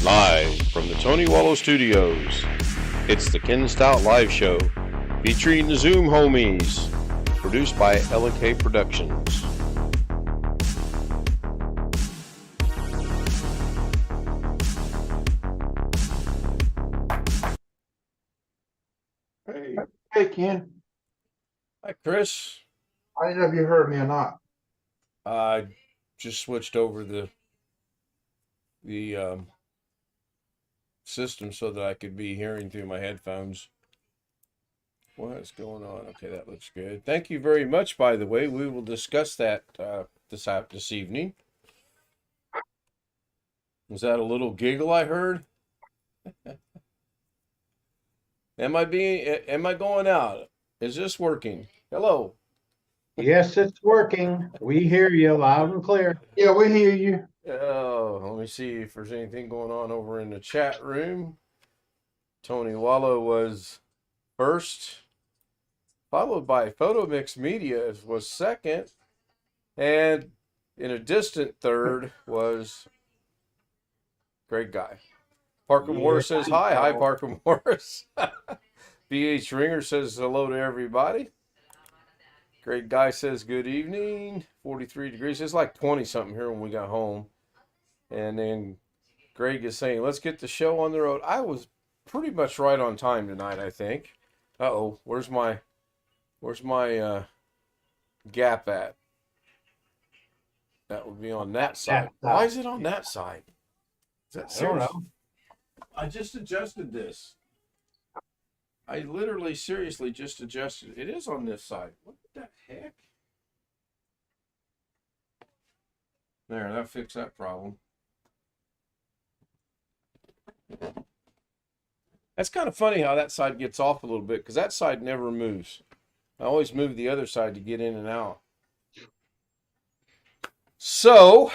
Live from the Tony Wallow Studios, it's the Ken Stout Live Show, featuring the Zoom homies, produced by L&K Productions. Hey, Ken. Hi, Chris. I didn't know if you heard me or not. I just switched over the system so that I could be hearing through my headphones. What's going on? Okay, that looks good. Thank you very much, by the way. We will discuss that this evening. Was that a little giggle I heard? Am I going out? Is this working? Hello. Yes, it's working. We hear you loud and clear. Yeah, we hear you. Oh, let me see if there's anything going on over in the chat room. Tony Wallow was first, followed by Photo Mix Media was second, and in a distant third was Great Guy. Parker Morris says hi. Hi, Parker Morris. BH Ringer says hello to everybody. Great Guy says good evening. 43 degrees. It's like 20 something here when we got home. And then Greg is saying, let's get the show on the road. I was pretty much right on time tonight, I think. Uh-oh, where's my gap at? That would be on that side. Why is it on that side? Is that serious? I don't know. I just adjusted this. I literally, seriously just adjusted. It is on this side. What the heck? There, that fixed that problem. That's kind of funny how that side gets off a little bit, because that side never moves. I always move the other side to get in and out. So,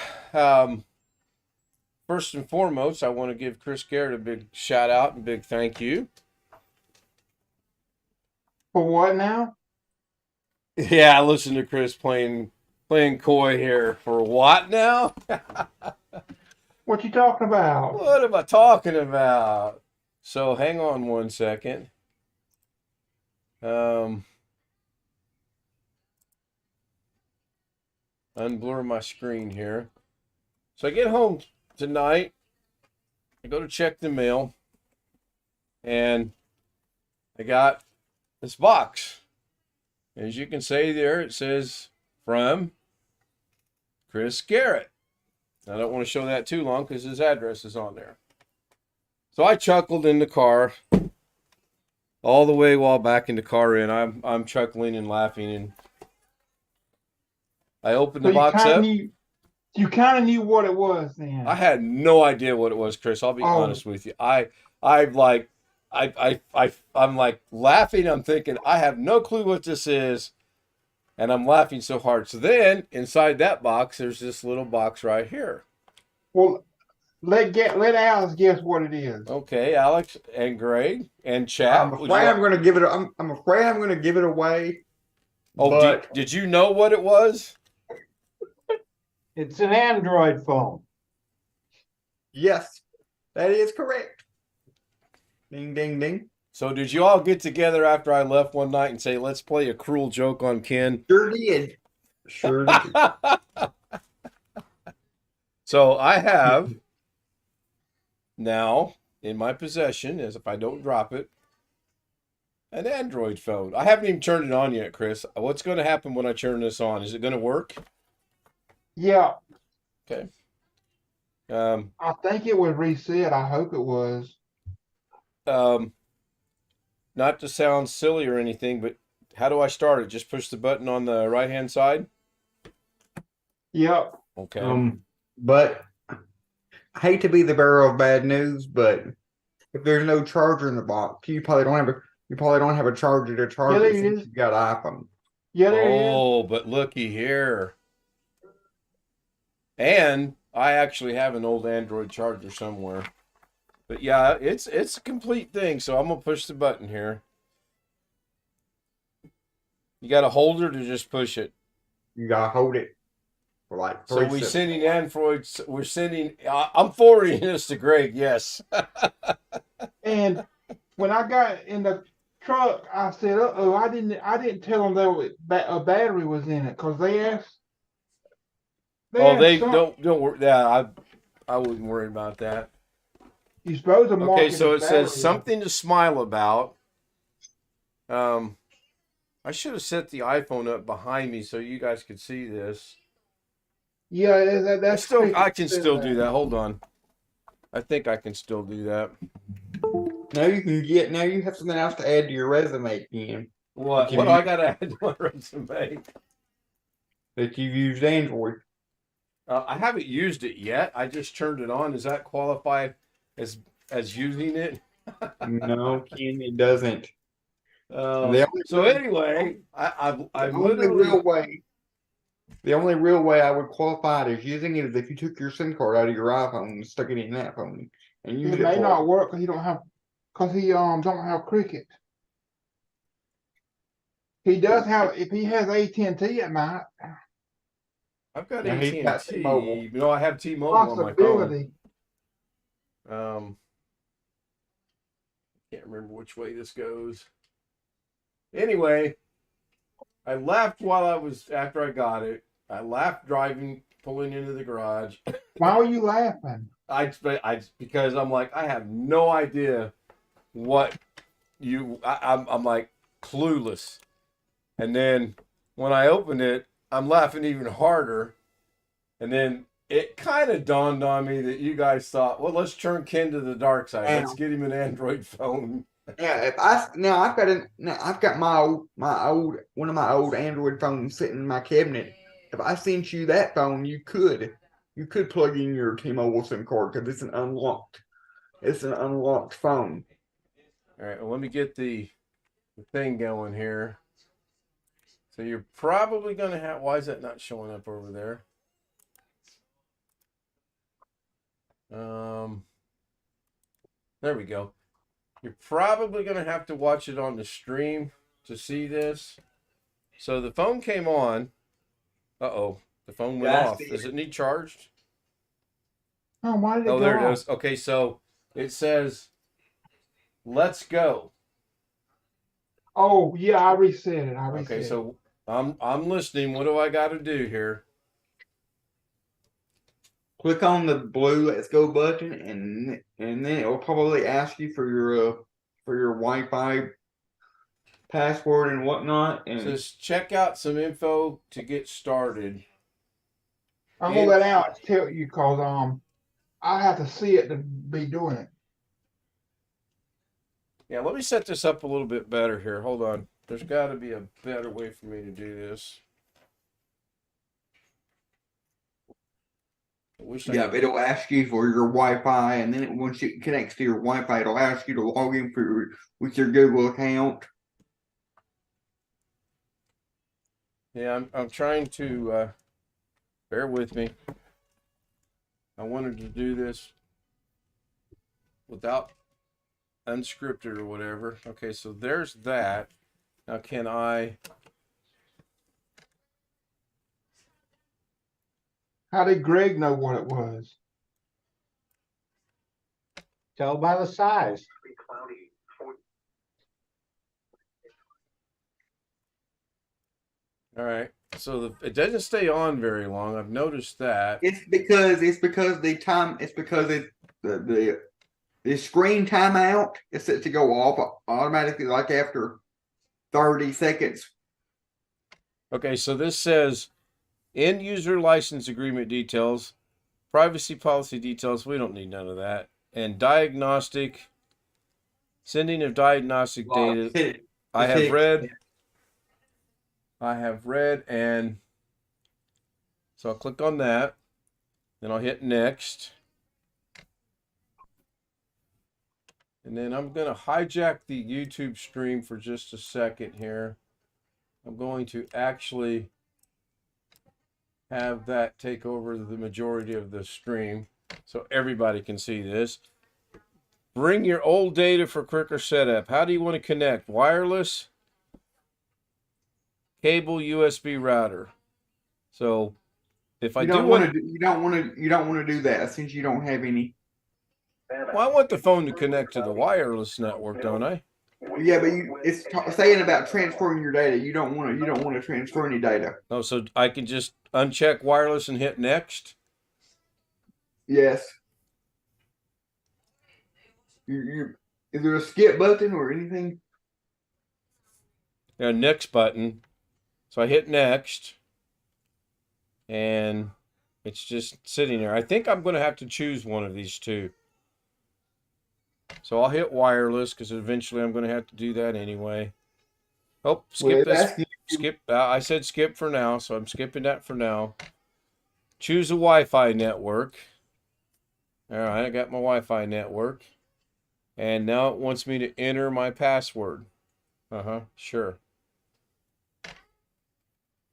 first and foremost, I want to give Chris Garrett a big shout out and big thank you. For what now? Yeah, listen to Chris playing coy here. For what now? What you talking about? What am I talking about? So hang on one second. Unblur my screen here. So I get home tonight. I go to check the mail, and I got this box. As you can see there, it says from Chris Garrett. I don't want to show that too long because his address is on there. So I chuckled in the car all the way while back in the car in. I'm chuckling and laughing, and I opened the box up. You kind of knew what it was then. I had no idea what it was, Chris. I'll be honest with you. I'm like laughing. I'm thinking I have no clue what this is, and I'm laughing so hard. So then inside that box, there's this little box right here. Well, let Alex guess what it is. Okay, Alex and Greg and chat. I'm afraid I'm going to give it. I'm afraid I'm going to give it away. Oh, but did you know what it was? It's an Android phone. yes, that is correct. Ding, ding, ding. So did you all get together after I left one night and say, let's play a cruel joke on Ken? Sure did. Sure did. So I have now in my possession, as if I don't drop it, an Android phone. I haven't even turned it on yet, Chris. What's going to happen when I turn this on? Is it going to work? Yeah. Okay. I think it was reset. I hope it was. Not to sound silly or anything, but how do I start it? Just push the button on the right-hand side? Yep. Okay. But I hate to be the bearer of bad news, but if there's no charger in the box, you probably don't have a charger to charge it since you got an iPhone. Yeah, there it is. Oh, but looky here. And I actually have an old Android charger somewhere. But yeah, it's a complete thing. So I'm going to push the button here. You got a holder to just push it? You gotta hold it for like So 3 we're cents. sending Androids. We're sending. I'm forwarding this to Greg. Yes. And when I got in the truck, I said, "Uh-oh, I didn't tell them a battery was in it because they asked." Oh, asked they some, don't worry. Yeah, I wouldn't worry about that. you supposed to mark Okay, it so as it says battery. something to smile about. I should have set the iPhone up behind me so you guys could see this. Yeah, that's I can says still do that. Hold on. I think I can still do that. Now you have something else to add to your resume again. What do I got to add to my resume? That you've used Android. I haven't used it yet. I just turned it on. Does that qualify as using it? No, Ken, it doesn't. So anyway, I'm literally. The only real way I would qualify it as using it is if you took your SIM card out of your iPhone and stuck it in that phone and used it it may for not work because he don't have Cricket. He does have if he has AT&T, it might. I've got Now he's got AT&T. T-Mobile. No, I have T-Mobile on my phone. Possibility. Can't remember which way this goes. Anyway, I laughed after I got it. I laughed driving, pulling into the garage. Why were you laughing? Because I'm like, I have no idea what I'm like clueless. And then when I opened it, I'm laughing even harder. And then it kind of dawned on me that you guys thought, well, let's turn Ken to the dark side. Let's get him an Android phone. Yeah, I've got my old one of my old Android phones sitting in my cabinet. If I sent you that phone, you could plug in your T-Mobile SIM card because it's an unlocked phone. All right, well, let me get the thing going here. So you're probably going to have, why is that not showing up over there? There we go. You're probably going to have to watch it on the stream to see this. So the phone came on. Uh-oh, the phone went off. Does it need charged? Oh, why did it go there off? it is. Okay, so it says, let's go. Oh, yeah, I reset it. Okay, so I'm listening. What do I got to do here? Click on the blue "Let's Go" button, and then it will probably ask you for your Wi-Fi password and whatnot. And it says check out some info to get started. I'm gonna let Alex tell you because I have to see it to be doing it. Yeah, let me set this up a little bit better here. Hold on. There's got to be a better way for me to do this. It'll ask you for your Wi-Fi, and then once it connects to your Wi-Fi, it'll ask you to log in with your Google account. Yeah, I'm trying to bear with me. I wanted to do this without unscripted or whatever. Okay, so there's that. Now can I? How did Greg know what it was? Tell by the size. All right. So it doesn't stay on very long. I've noticed that. It's because the screen timeout is set to go off automatically, like after 30 seconds. Okay, so this says end user license agreement details, privacy policy details. We don't need none of that. And diagnostic, sending of diagnostic data. I have read, and so I'll click on that. Then I'll hit next. And then I'm going to hijack the YouTube stream for just a second here. I'm going to actually have that take over the majority of the stream so everybody can see this. Bring your old data for quicker setup. How do you want to connect? Wireless, cable, USB router. So if I You do don't want, want to. You don't want to do that since you don't have any. well, I want the phone to connect to the wireless network, don't I? Yeah, but it's saying about transferring your data. You don't want to. You don't want to transfer any data. Oh, so I can just uncheck wireless and hit next. Yes. You is there a skip button or anything? Next button. So I hit next, and it's just sitting there. I think I'm going to have to choose one of these two. So I'll hit wireless because eventually I'm going to have to do that anyway. Oh, Well, skip it's this. asking you. Skip. I said skip for now, so I'm skipping that for now. Choose a Wi-Fi network. All right, I got my Wi-Fi network. And now it wants me to enter my password. Sure.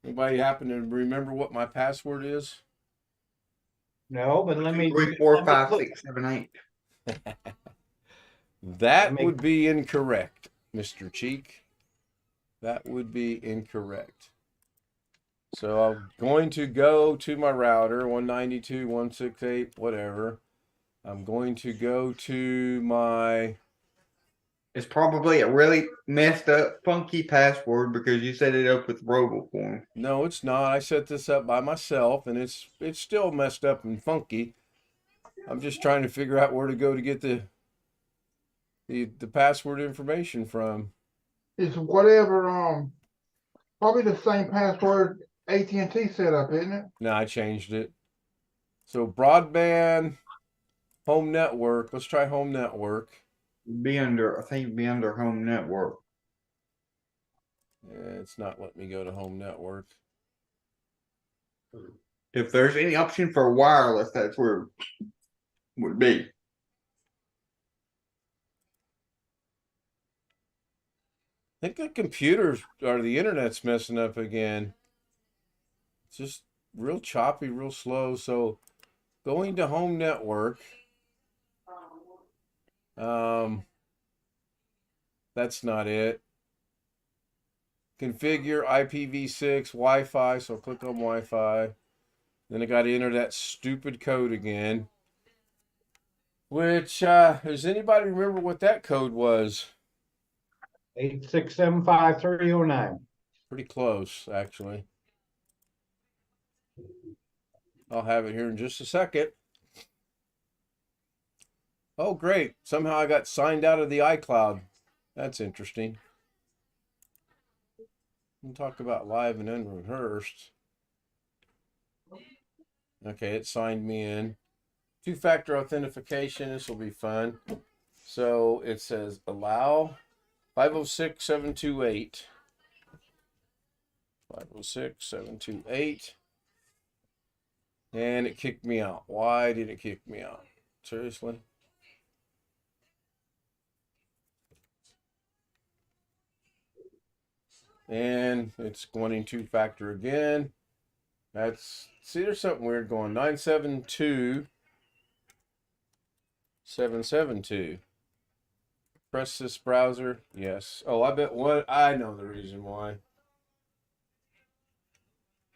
Anybody happen to remember what my password is? No, but let me, 3, 4, let me 5, look. 6, 7, 8. That me- would be incorrect, Mr. Cheek. That would be incorrect. So I'm going to go to my router, 192.168, whatever. I'm going to go to my, It's probably a really messed up, funky password because you set it up with RoboForm. no, it's not. I set this up by myself and it's still messed up and funky. I'm just trying to figure out where to go to get the password information from. It's whatever. Probably the same password AT&T set up, isn't it? No, I changed it. So broadband, home network. Let's try home network. Be under, I think, be under Home Network. It's not letting me go to home network. If there's any option for wireless, that's where it would be. I think the computers or the internet's messing up again. It's just real choppy, real slow. So going to home network. Um, that's not it. Configure IPv6 Wi-Fi. So click on Wi-Fi. Then I got to enter that stupid code again. Which does anybody remember what that code was? 8675309. Pretty close, actually. I'll have it here in just a second. Oh, great. Somehow I got signed out of the iCloud. That's interesting. We'll talk about live and unrehearsed. Okay, it signed me in. Two-factor authentication. This will be fun. So it says allow 506728. 506728. And it kicked me out. Why did it kick me out? Seriously? And it's wanting two-factor again. That's, see, there's something weird going. 972772. Press this browser. Yes. Oh, I bet what I know the reason why.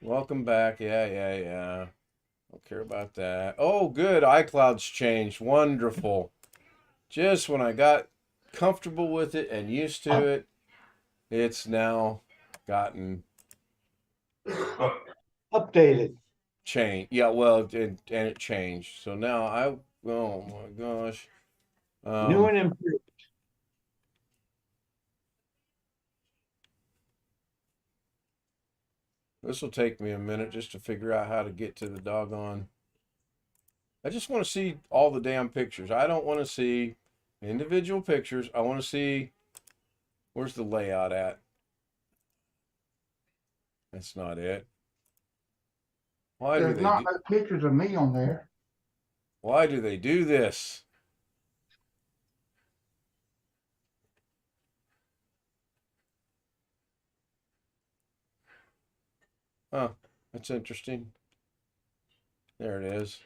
Welcome back. Yeah. Don't care about that. Oh, good. iCloud's changed. Wonderful. Just when I got comfortable with it and used to it, it's now gotten Updated. changed. Yeah, well, and it changed. So now oh my gosh. New and improved. This will take me a minute just to figure out how to get to the doggone. I just want to see all the damn pictures. I don't want to see individual pictures. I want to see where's the layout at. That's not it. Why do There's they not do, no pictures of me on there. why do they do this? Huh, that's interesting. There it is.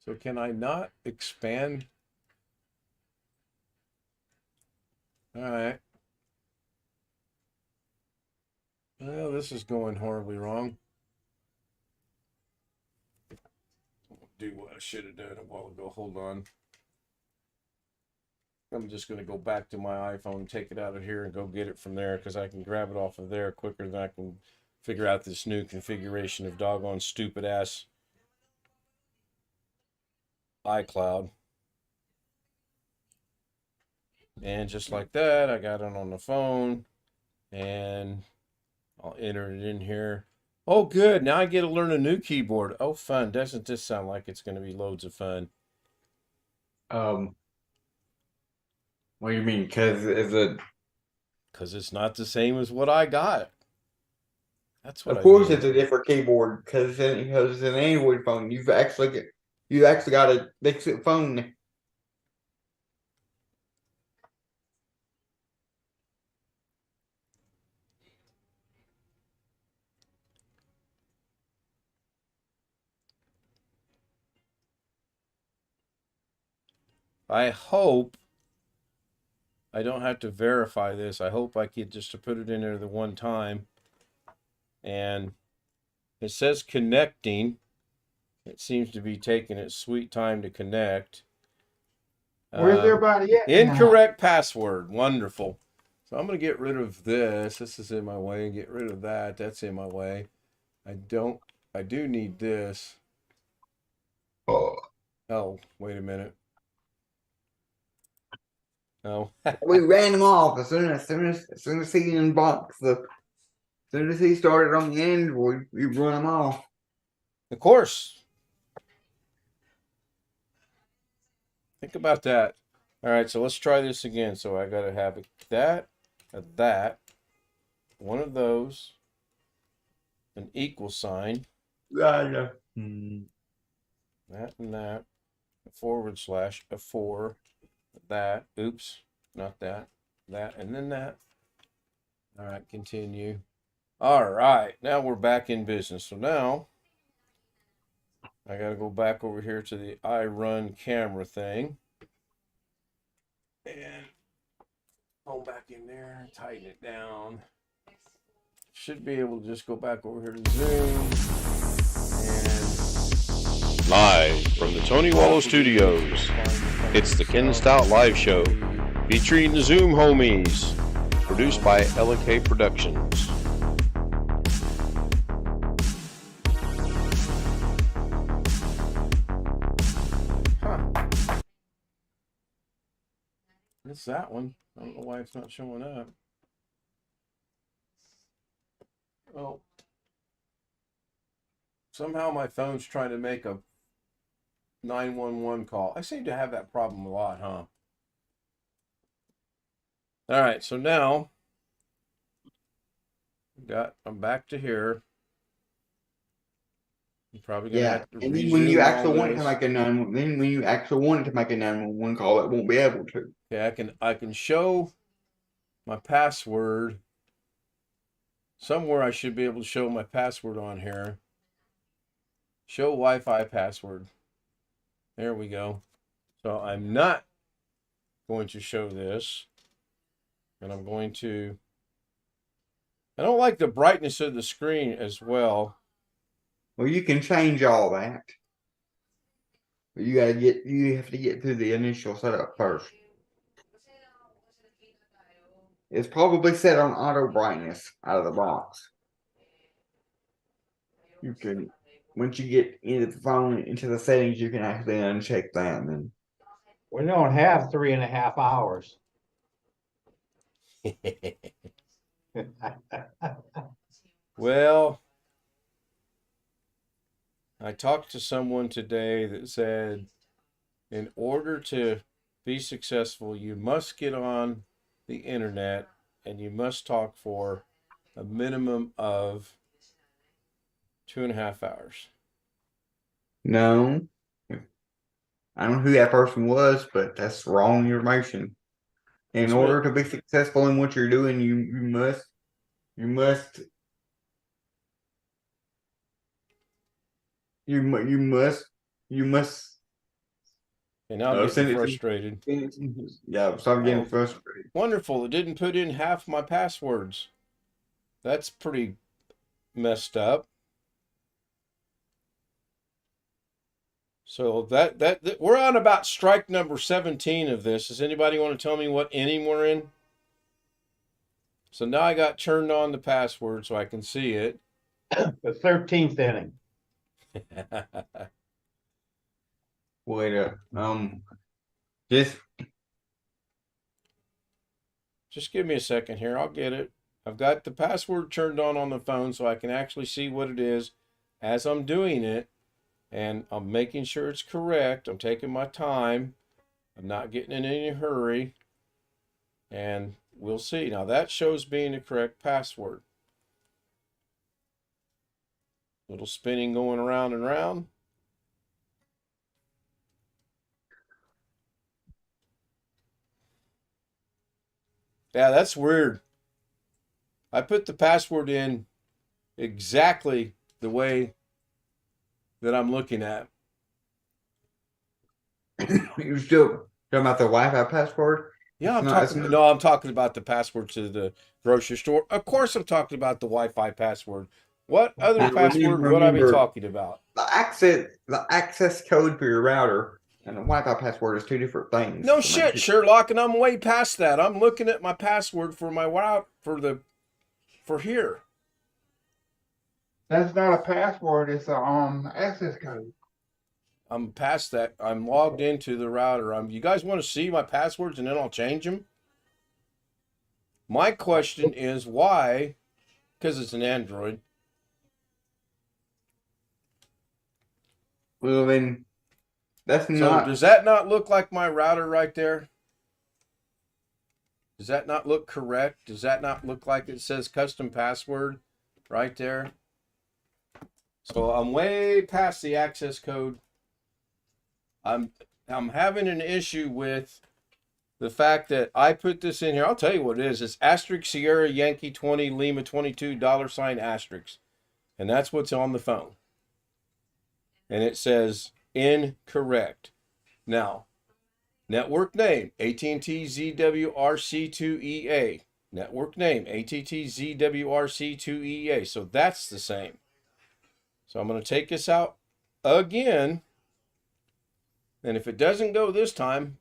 So can I not expand? All right. Well, this is going horribly wrong. Do what I should have done a while ago. Hold on. I'm just going to go back to my iPhone, take it out of here, and go get it from there because I can grab it off of there quicker than I can figure out this new configuration of doggone stupid ass iCloud. And just like that, I got it on the phone, and I'll enter it in here. Oh, good. Now I get to learn a new keyboard. Oh, fun. Doesn't this sound like it's going to be loads of fun? What do you mean? Because it's not the same as what I got. That's what of course I it's a different keyboard because it's an Android phone. You actually got a Dixit phone. I hope I don't have to verify this. I hope I get just to put it in there the one time. And it says connecting. It seems to be taking its sweet time to connect. Where's everybody at? now? Incorrect password. Wonderful. So I'm going to get rid of this. This is in my way. Get rid of that. That's in my way. I do need this. Oh, wait a minute. No. We ran him off as soon as he unboxed as soon as he started on the Android, we run him off. Of course. Think about that. All right, so let's try this again. So I got to have that, one of those, an equal sign, Yeah. that and that, a forward slash, a 4, that, oops, not that, and then that. All right, continue. All right, now we're back in business. So now I got to go back over here to the iRun camera thing. And go back in there, tighten it down. Should be able to just go back over here to Zoom. And live from the Tony Wallow Studios, it's the Ken Stout Live Show, featuring the Zoom homies, produced by LK Productions. It's that one. I don't know why it's not showing up. Oh. Somehow my phone's trying to make a 911 call. I seem to have that problem a lot, huh? All right, so now I'm back to here. I'm probably gonna have to And then when you resume actually all want this. to make a 911 call, it won't be able to. Okay, I can show my password. Somewhere I should be able to show my password on here. Show Wi-Fi password. There we go. So I'm not going to show this. And I'm going to... I don't like the brightness of the screen as well. Well, you can change all that. But you have to get through the initial setup first. It's probably set on auto brightness out of the box. You can, once you get into the phone, into the settings, you can actually uncheck that. And then We don't have 3.5 hours. Well, I talked to someone today that said, in order to be successful, you must get on the internet and you must talk for a minimum of 2.5 hours. no, I don't know who that person was, but that's wrong information. In order to be successful in what you're doing, you must And now I'm getting frustrated. Yeah, stop getting frustrated. Wonderful. It didn't put in half my passwords. That's pretty messed up. So that we're on about strike number 17 of this. Does anybody want to tell me what inning we're in? So now I got turned on the password so I can see it. The 13th inning. Wait just Just give me a second here. I'll get it. I've got the password turned on the phone so I can actually see what it is as I'm doing it. And I'm making sure it's correct. I'm taking my time. I'm not getting in any hurry. And we'll see. Now that shows being the correct password. Little spinning going around and around. Yeah, that's weird. I put the password in exactly the way that I'm looking at. you still talking about the Wi-Fi password? Yeah, It's I'm talking about the password to the grocery store. Of course I'm talking about the Wi-Fi password. What other Now, password would I be remember, talking about? the access code for your router and the Wi-Fi password is two different things. No So make shit, sure- Sherlock, and I'm way past that. I'm looking at my password for my route for here. That's not a password. It's a access code. I'm past that. I'm logged into the router. You guys want to see my passwords and then I'll change them? My question is why, because it's an Android. Well, then that's So not. does that not look like my router right there? Does that not look correct? Does that not look like it says custom password right there? So I'm way past the access code. I'm having an issue with the fact that I put this in here. I'll tell you what it is. It's asterisk Sierra Yankee 20 Lima 22 $ asterisk. And that's what's on the phone. And it says incorrect. Now, network name AT&T ZWRC2EA. Network name AT&T ZWRC2EA. So that's the same. So I'm going to take this out again. And if it doesn't go this time,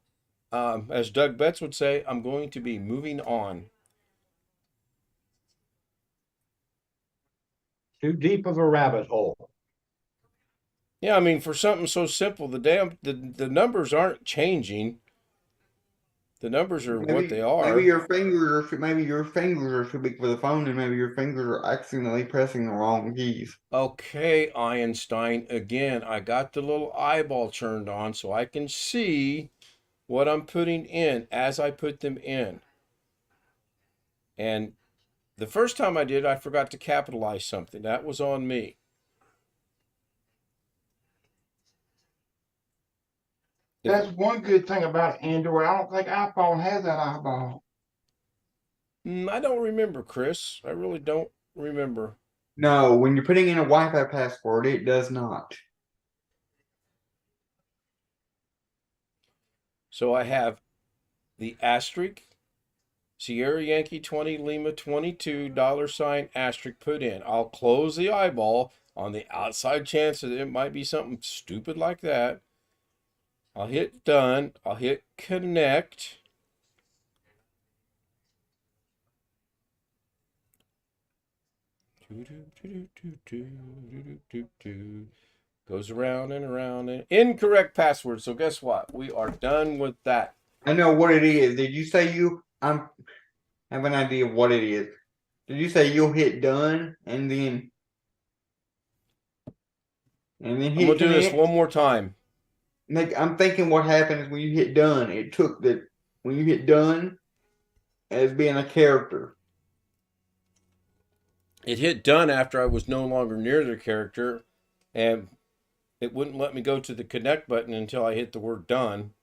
as Doug Betts would say, I'm going to be moving on. Too deep of a rabbit hole. Yeah, I mean, for something so simple, the numbers aren't changing. The numbers are what they are. Maybe your fingers are too big for the phone, and maybe your fingers are accidentally pressing the wrong keys. Okay, Einstein, again, I got the little eyeball turned on so I can see what I'm putting in as I put them in. And the first time I did, I forgot to capitalize something. That was on me. That's one good thing about Android. I don't think iPhone has that eyeball. I don't remember, Chris. I really don't remember. No, when you're putting in a Wi-Fi password, it does not. So I have the asterisk, Sierra Yankee 20 Lima 22 $ asterisk put in. I'll close the eyeball on the outside chance that it might be something stupid like that. I'll hit done. I'll hit connect. Goes around and around. And incorrect password. So guess what? We are done with that. I know what it is. Did you say I have an idea of what it is. Did you say you'll hit done and then I'm hit gonna do this connect? one more time. I'm thinking what happens when you hit done. When you hit done as being a character. It hit done after I was no longer near the character, and it wouldn't let me go to the connect button until I hit the word done.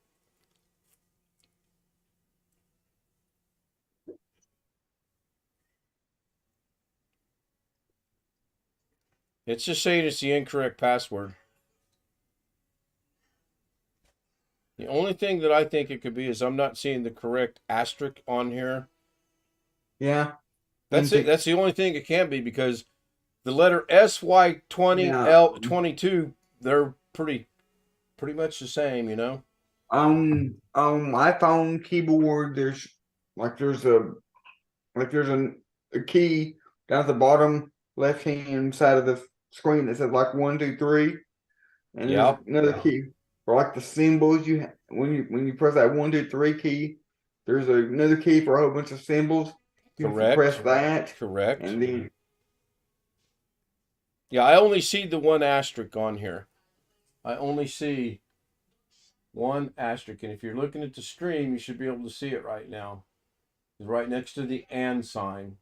It's just saying it's the incorrect password. The only thing that I think it could be is I'm not seeing the correct asterisk on here. Yeah. That's it. That's the only thing it can be, because the letter SY20, Yeah. L22, they're pretty much the same, you know. On my phone keyboard, there's a key down at the bottom left hand side of the screen that says like 1, 2, 3, and Yeah. there's another key for like the symbols. When you press that 1, 2, 3 key, there's another key for a whole bunch of symbols. You have to Correct. press that, Correct. and then Yeah, I only see the one asterisk on here. I only see one asterisk, and if you're looking at the stream, you should be able to see it right now. It's right next to the and sign.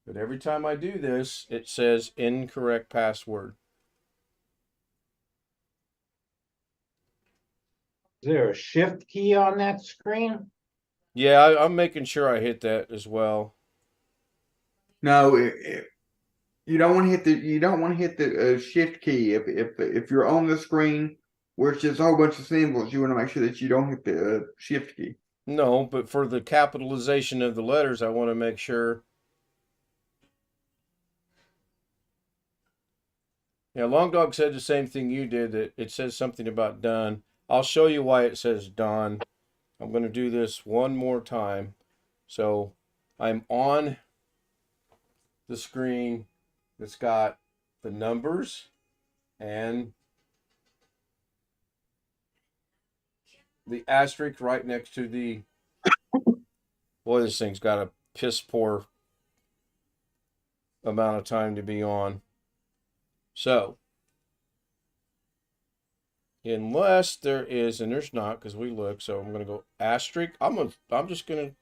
But every time I do this, it says incorrect password. Is there a shift key on that screen? Yeah, I'm making sure I hit that as well. no, you don't want to hit the shift key if you're on the screen where it's just a whole bunch of symbols. You want to make sure that you don't hit the shift key. No, but for the capitalization of the letters, I want to make sure. Yeah, Long Dog said the same thing you did, that it says something about done. I'll show you why it says done. I'm going to do this one more time. So I'm on the screen that's got the numbers and the asterisk right next to the. Boy, this thing's got a piss poor amount of time to be on. So, unless there is, and there's not, because we look. So I'm going to go asterisk. I'm just going to,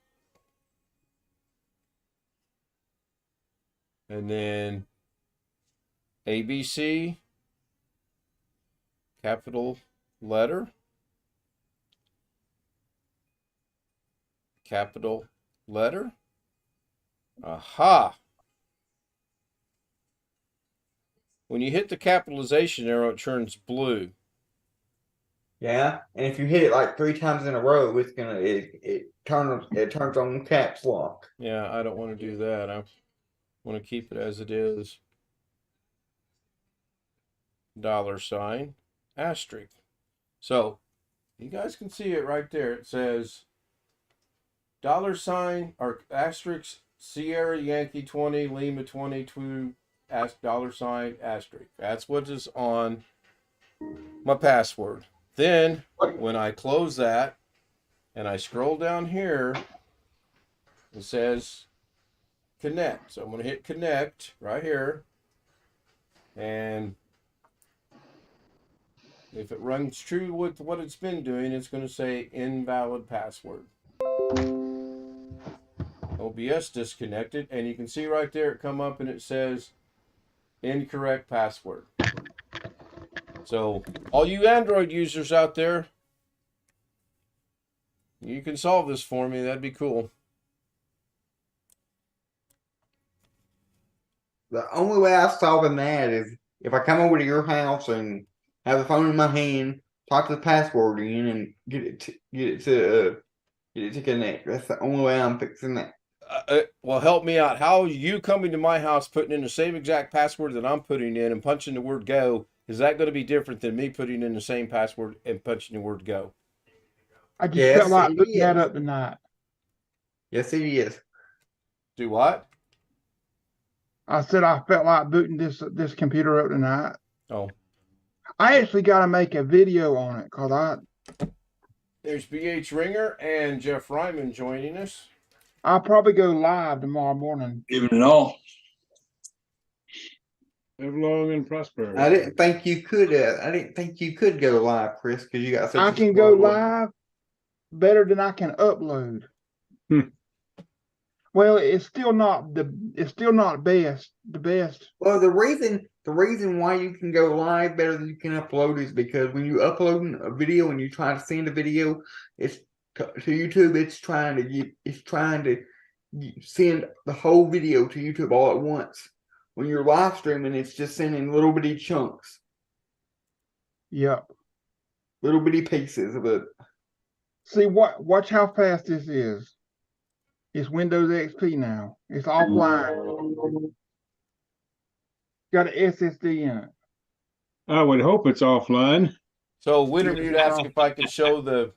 and then ABC, capital letter, capital letter. Aha. When you hit the capitalization arrow, it turns blue. Yeah, and if you hit it like 3 times in a row, it turns on caps lock. Yeah, I don't want to do that. I want to keep it as it is. $, asterisk. So you guys can see it right there. It says $, or asterisk, Sierra Yankee 20, Lima 22, $, asterisk. That's what is on my password. Then when I close that and I scroll down here, it says connect. So I'm going to hit connect right here. And if it runs true with what it's been doing, it's going to say invalid password. OBS disconnected, and you can see right there it come up and it says incorrect password. So all you Android users out there, you can solve this for me. That'd be cool. The only way I solve that is if I come over to your house and have the phone in my hand, type the password in, and get it to connect. That's the only way I'm fixing that. Well, help me out. How are you coming to my house, putting in the same exact password that I'm putting in and punching the word go? Is that going to be different than me putting in the same password and punching the word go? I just Yes, felt like it putting that is. up tonight. Yes, it is. Do what? I said I felt like booting this computer up tonight. Oh, I actually got to make a video on it because there's BH Ringer and Jeff Ryman joining us. I'll probably go live tomorrow morning. Even and all. Live long and prosper. I didn't think you could. I didn't think you could go live, Chris, because you got such. I a can go small voice. live better than I can upload. Hmm. Well, it's still not the best. Well, the reason why you can go live better than you can upload is because when you upload a video and you try to send a video, it's to YouTube. It's trying to send the whole video to YouTube all at once. When you're live streaming, it's just sending little bitty chunks, Yep. little bitty pieces of it. See watch how fast this is. It's Windows XP now. It's offline. Got an SSD in it. I would hope it's offline. So Wintermute asked if I could show the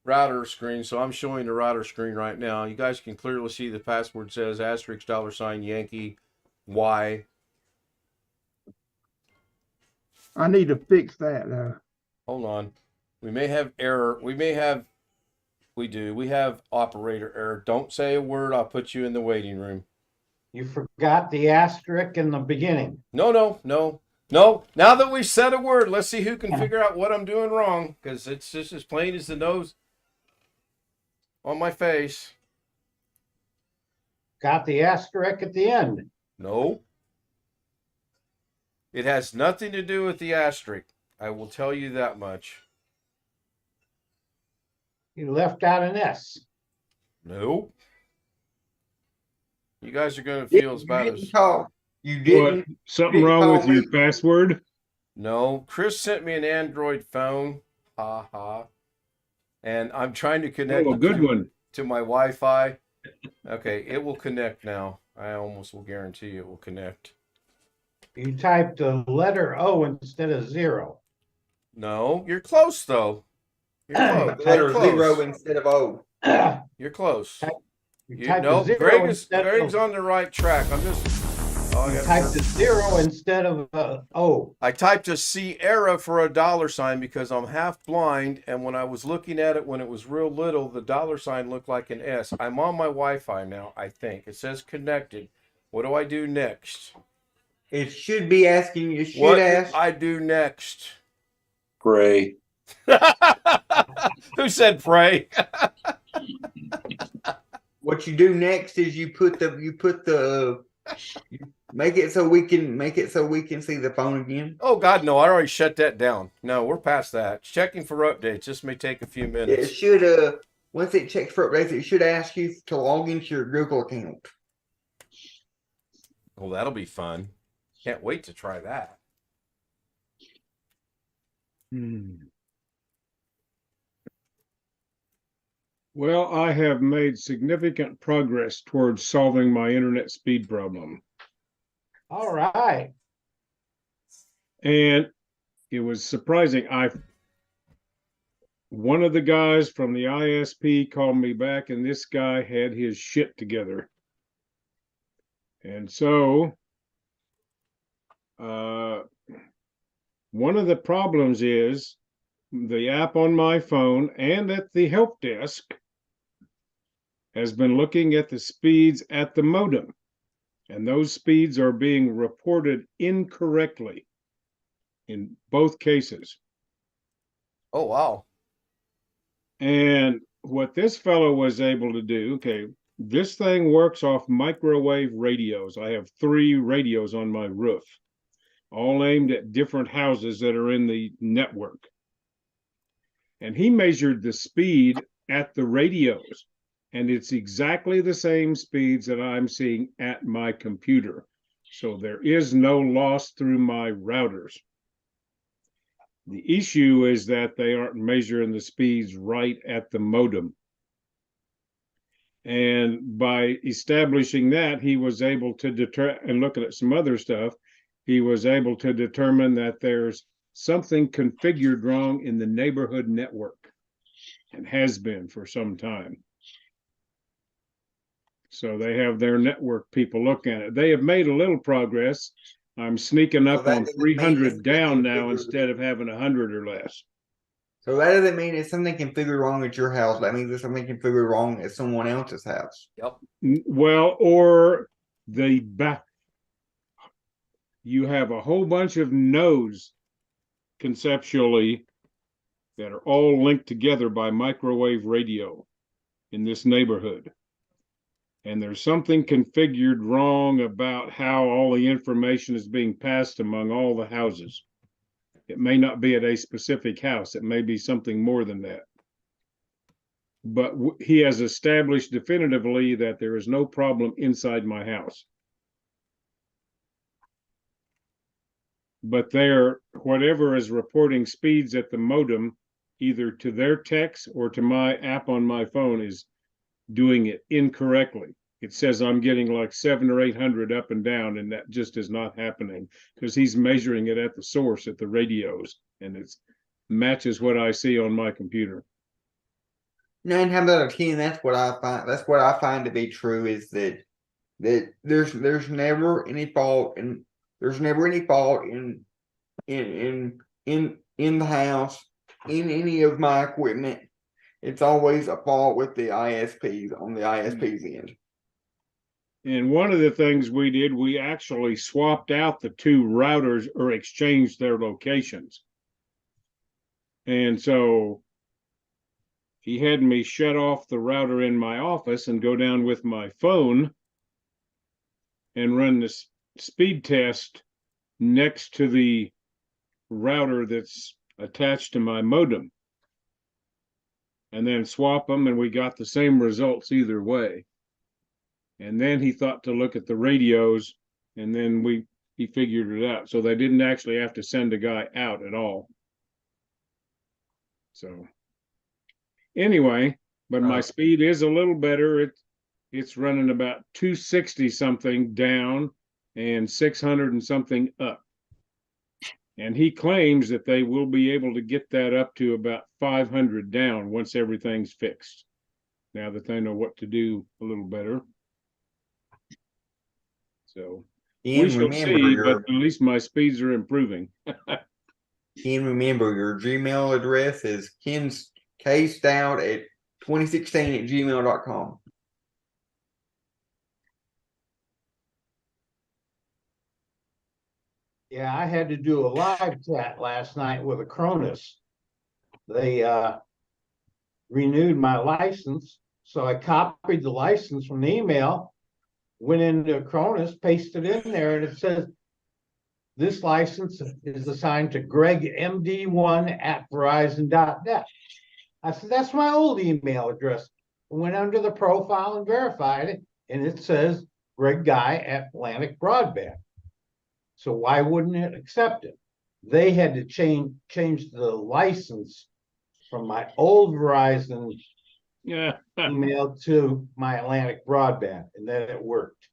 router screen, so I'm showing the router screen right now. You guys can clearly see the password says asterisk $ Yankee Y. I need to fix that though. Hold on. We may have error. We have operator error. Don't say a word. I'll put you in the waiting room. You forgot the asterisk in the beginning. No. Now that we said a word, let's see who can figure out what I'm doing wrong, because it's just as plain as the nose on my face. Got the asterisk at the end. No. It has nothing to do with the asterisk. I will tell you that much. You left out an S. No. You guys are going to feel as bad as... You What? didn't. Something didn't wrong with call your me. password? No. Chris sent me an Android phone. Ha ha. And I'm trying to connect Oh, a good one. to my Wi-Fi. Okay, it will connect now. I almost will guarantee it will connect. You typed the letter O instead of 0. No, you're close though. You're close. The letter You're close. 0 instead of O. You're close. You typed No, a 0 Greg's instead of, on the right track. I'm just. Oh, you typed a 0 instead of O. I typed a Sierra for a $ because I'm half blind, and when I was looking at it when it was real little, the $ looked like an S. I'm on my Wi-Fi now, I think. It says connected. What do I do next? It should be asking. You should What ask. do I do next? Pray. Who said pray? What you do next is you make it so we can see the phone again. Oh God, no! I already shut that down. No, we're past that. Checking for updates. This may take a few It minutes. should once it checks for updates, it should ask you to log into your Google account. Well, that'll be fun. Can't wait to try that. Well, I have made significant progress towards solving my internet speed problem. All right. And it was surprising. One of the guys from the ISP called me back, and this guy had his shit together. And so one of the problems is the app on my phone and at the help desk has been looking at the speeds at the modem, and those speeds are being reported incorrectly in both cases. Oh wow! And what this fellow was able to do, okay, this thing works off microwave radios. I have 3 radios on my roof, all aimed at different houses that are in the network. And he measured the speed at the radios, and it's exactly the same speeds that I'm seeing at my computer. So there is no loss through my routers. The issue is that they aren't measuring the speeds right at the modem. And by establishing that, he was able to and looking at some other stuff, he was able to determine that there's something configured wrong in the neighborhood network, and has been for some time. So they have their network people look at it. They have made a little progress. I'm sneaking up on 300 down now instead of having 100 or less. So that doesn't mean it's something configured wrong at your house. That means there's something configured wrong at someone else's house. Yep. Well, or the back. You have a whole bunch of nodes conceptually that are all linked together by microwave radio in this neighborhood. And there's something configured wrong about how all the information is being passed among all the houses. It may not be at a specific house. It may be something more than that. But he has established definitively that there is no problem inside my house. But whatever is reporting speeds at the modem, either to their techs or to my app on my phone, is doing it incorrectly. It says I'm getting like 700 or 800 up and down, and that just is not happening because he's measuring it at the source at the radios, and it matches what I see on my computer. 9 times out of 10, that's what I find. That's what I find to be true is that there's never any fault, and there's never any fault in the house in any of my equipment. It's always a fault with the ISPs on the ISP's end. And one of the things we did, we actually swapped out the two routers or exchanged their locations. And so he had me shut off the router in my office and go down with my phone and run this speed test next to the router that's attached to my modem. And then swap them, and we got the same results either way. And then he thought to look at the radios, and then he figured it out. So they didn't actually have to send a guy out at all. So anyway, but my speed is a little better. It's running about 260 something down and 600 and something up. And he claims that they will be able to get that up to about 500 down once everything's fixed. Now that they know what to do a little better. So we shall see, but at least my speeds are improving. Ken, remember your Gmail address is Stout at 2016@gmail.com. Yeah, I had to do a live chat last night with Acronis. They renewed my license, so I copied the license from the email, went into Acronis, pasted in there, and it says, this license is assigned to gregmd1@verizon.net. I said, that's my old email address. I went under the profile and verified it, and it says Greg Guy at Atlantic Broadband. So why wouldn't it accept it? They had to change the license from my old Verizon email to my Atlantic Broadband, and then it worked.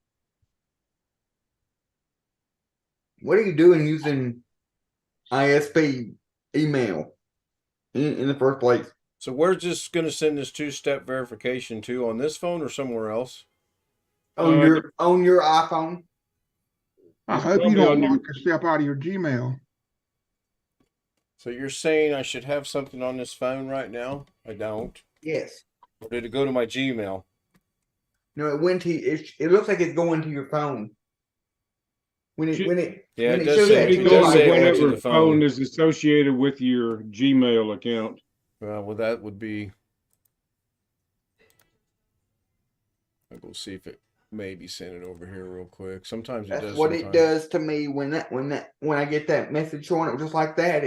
What are you doing using ISP email in the first place? So where's this going to send this two-step verification to, on this phone or somewhere else? On your iPhone? I hope you don't lock a step out of your Gmail. So you're saying I should have something on this phone right now? I don't. Yes. Or did it go to my Gmail? No, it went to it looks like it's going to your phone. When it does say whenever the phone is associated with your Gmail account. Well, that would be. I'll go see if it maybe sent it over here real quick. Sometimes it does. That's what it does to me when I get that message showing up just like that.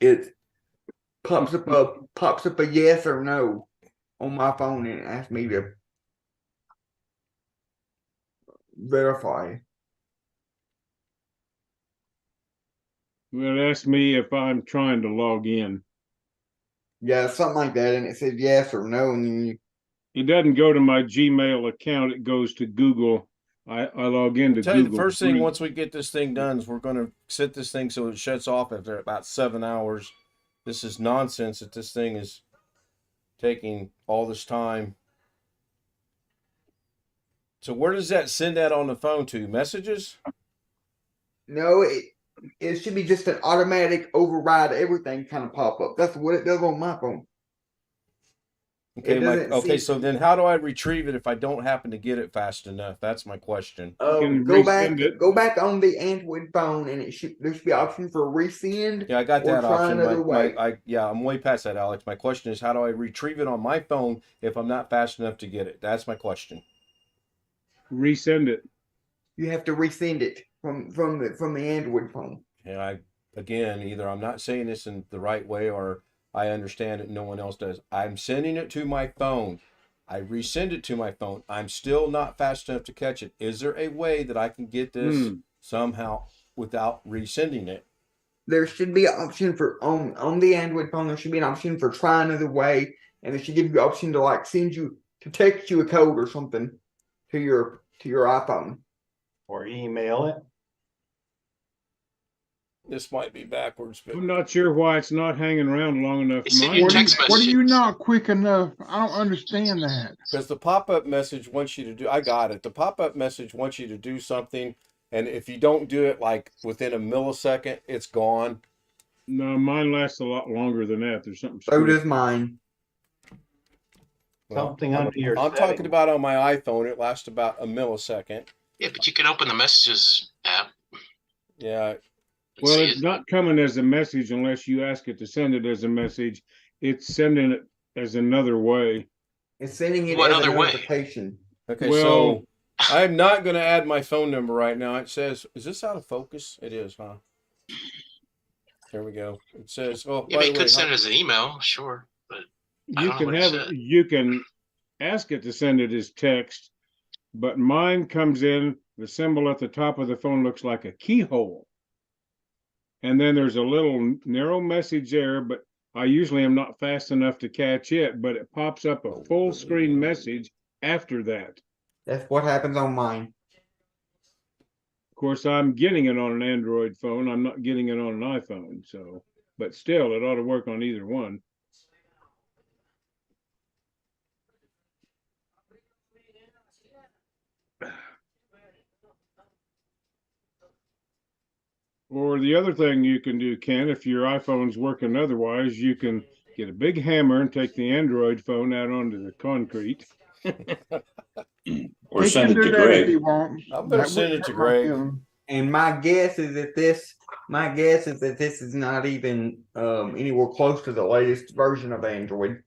It pops up a yes or no on my phone and it asks me to verify. Well, it asks me if I'm trying to log in. Yeah, something like that, and it says yes or no, and then it doesn't go to my Gmail account. It goes to Google. I log into Google. The first thing once we get this thing done is we're going to set this thing so it shuts off after about 7 hours. This is nonsense that this thing is taking all this time. So where does that send that on the phone to? Messages? No, it should be just an automatic override everything kind of pop up. That's what it does on my phone. Okay, so then how do I retrieve it if I don't happen to get it fast enough? That's my question. Go back on the Android phone, and there should be an option for resend. Yeah, I got that option. I'm way past that, Alex. My question is, how do I retrieve it on my phone if I'm not fast enough to get it? That's my question. Resend it. You have to resend it from the Android phone. And either I'm not saying this in the right way or I understand it and no one else does. I'm sending it to my phone. I resend it to my phone. I'm still not fast enough to catch it. Is there a way that I can get this somehow without resending it? There should be an option for on the Android phone. There should be an option for try another way. and it should give you the option to like text you a code or something to your iPhone. Or email it. This might be backwards, but I'm not sure why it's not hanging around long enough. It's in Mine- your What text are you messages. not quick enough? I don't understand that. because the pop-up message wants you to do, I got it. The pop-up message wants you to do something, and if you don't do it like within a millisecond, it's gone. No, mine lasts a lot longer than that. There's something. So screwed. does mine. Well, Something under your I'm talking settings. about on my iPhone, it lasts about a millisecond. Yeah, but you can open the messages app. Yeah, and Well, see it's it. not coming as a message unless you ask it to send it as a message. It's sending it as another way. It's sending it What as a other way? notification. okay, Well- so I'm not going to add my phone number right now. It says, is this out of focus? It is, huh? There we go. It says, oh, Yeah, by but you the way, could send it as an email, sure. But I You don't know can what it have said. it, you can ask it to send it as text, but mine comes in, the symbol at the top of the phone looks like a keyhole. And then there's a little narrow message there, but I usually am not fast enough to catch it, but it pops up a full screen message after that. That's what happens on mine. Of course, I'm getting it on an Android phone. I'm not getting it on an iPhone, so, but still, it ought to work on either one. Or the other thing you can do, Ken, if your iPhone's working otherwise, you can get a big hammer and take the Android phone out onto the concrete. Or He send can it do to that if he Greg. wants. I'm gonna That send wouldn't it to hurt my Greg. feelings. And my guess is that this is not even anywhere close to the latest version of Android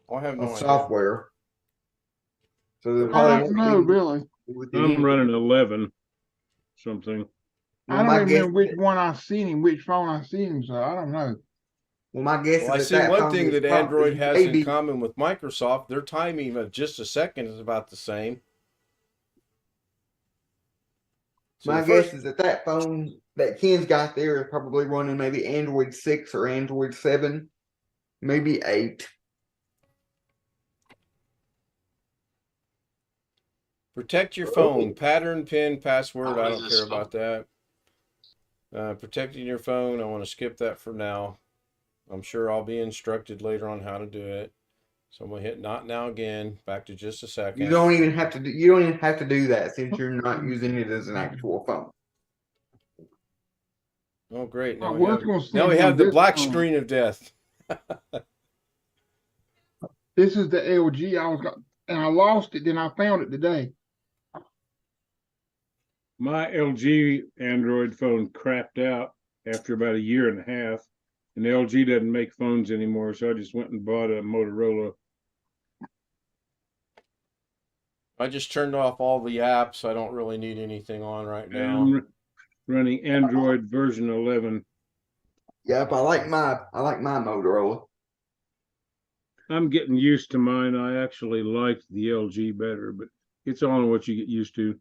I have no of idea. software. So there I probably don't won't know, be really. within I'm any- running 11 something. Well, I my don't guess, remember which one I seen him, which phone I seen him, so I don't know. well, my guess Well, I is see that one phone thing is that probably Android has in maybe- common with Microsoft. Their timing of just a second is about the same. So My the guess first- is that phone that Ken's got there is probably running maybe Android 6 or Android 7, maybe 8. protect your phone, pattern, pin, password. Oh, I what don't is care this about that. Protecting your phone. I want to skip that for now. I'm sure I'll be instructed later on how to do it. So I'm gonna hit not now again. Back to just a second. You don't even have to do that since you're not using it as an actual phone. Oh, great! Now Oh, we we're have, gonna send now we him have the this black phone. screen of death. This is the LG and I lost it, then I found it today. My LG Android phone crapped out after about a year and a half, and LG doesn't make phones anymore, so I just went and bought a Motorola. I just turned off all the apps. I don't really need anything on right now. And running Android version 11. Yep, I like my Motorola. I'm getting used to mine. I actually liked the LG better, but it's on what you get used to.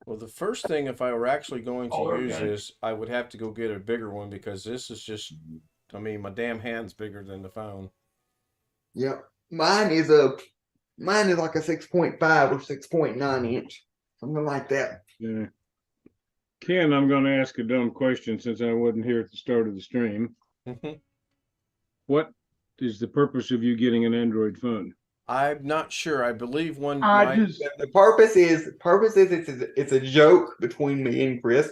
Well, the first thing, if I were actually going to Oh, use okay. this, I would have to go get a bigger one because this is just, I mean, my damn hand's bigger than the phone. Yep. Mine is like a 6.5 or 6.9 inch. Something like that. Yeah. Ken, I'm going to ask a dumb question since I wasn't here at the start of the stream. What is the purpose of you getting an Android phone? I'm not sure. I believe one I might. just The purpose is it's a joke between me and Chris.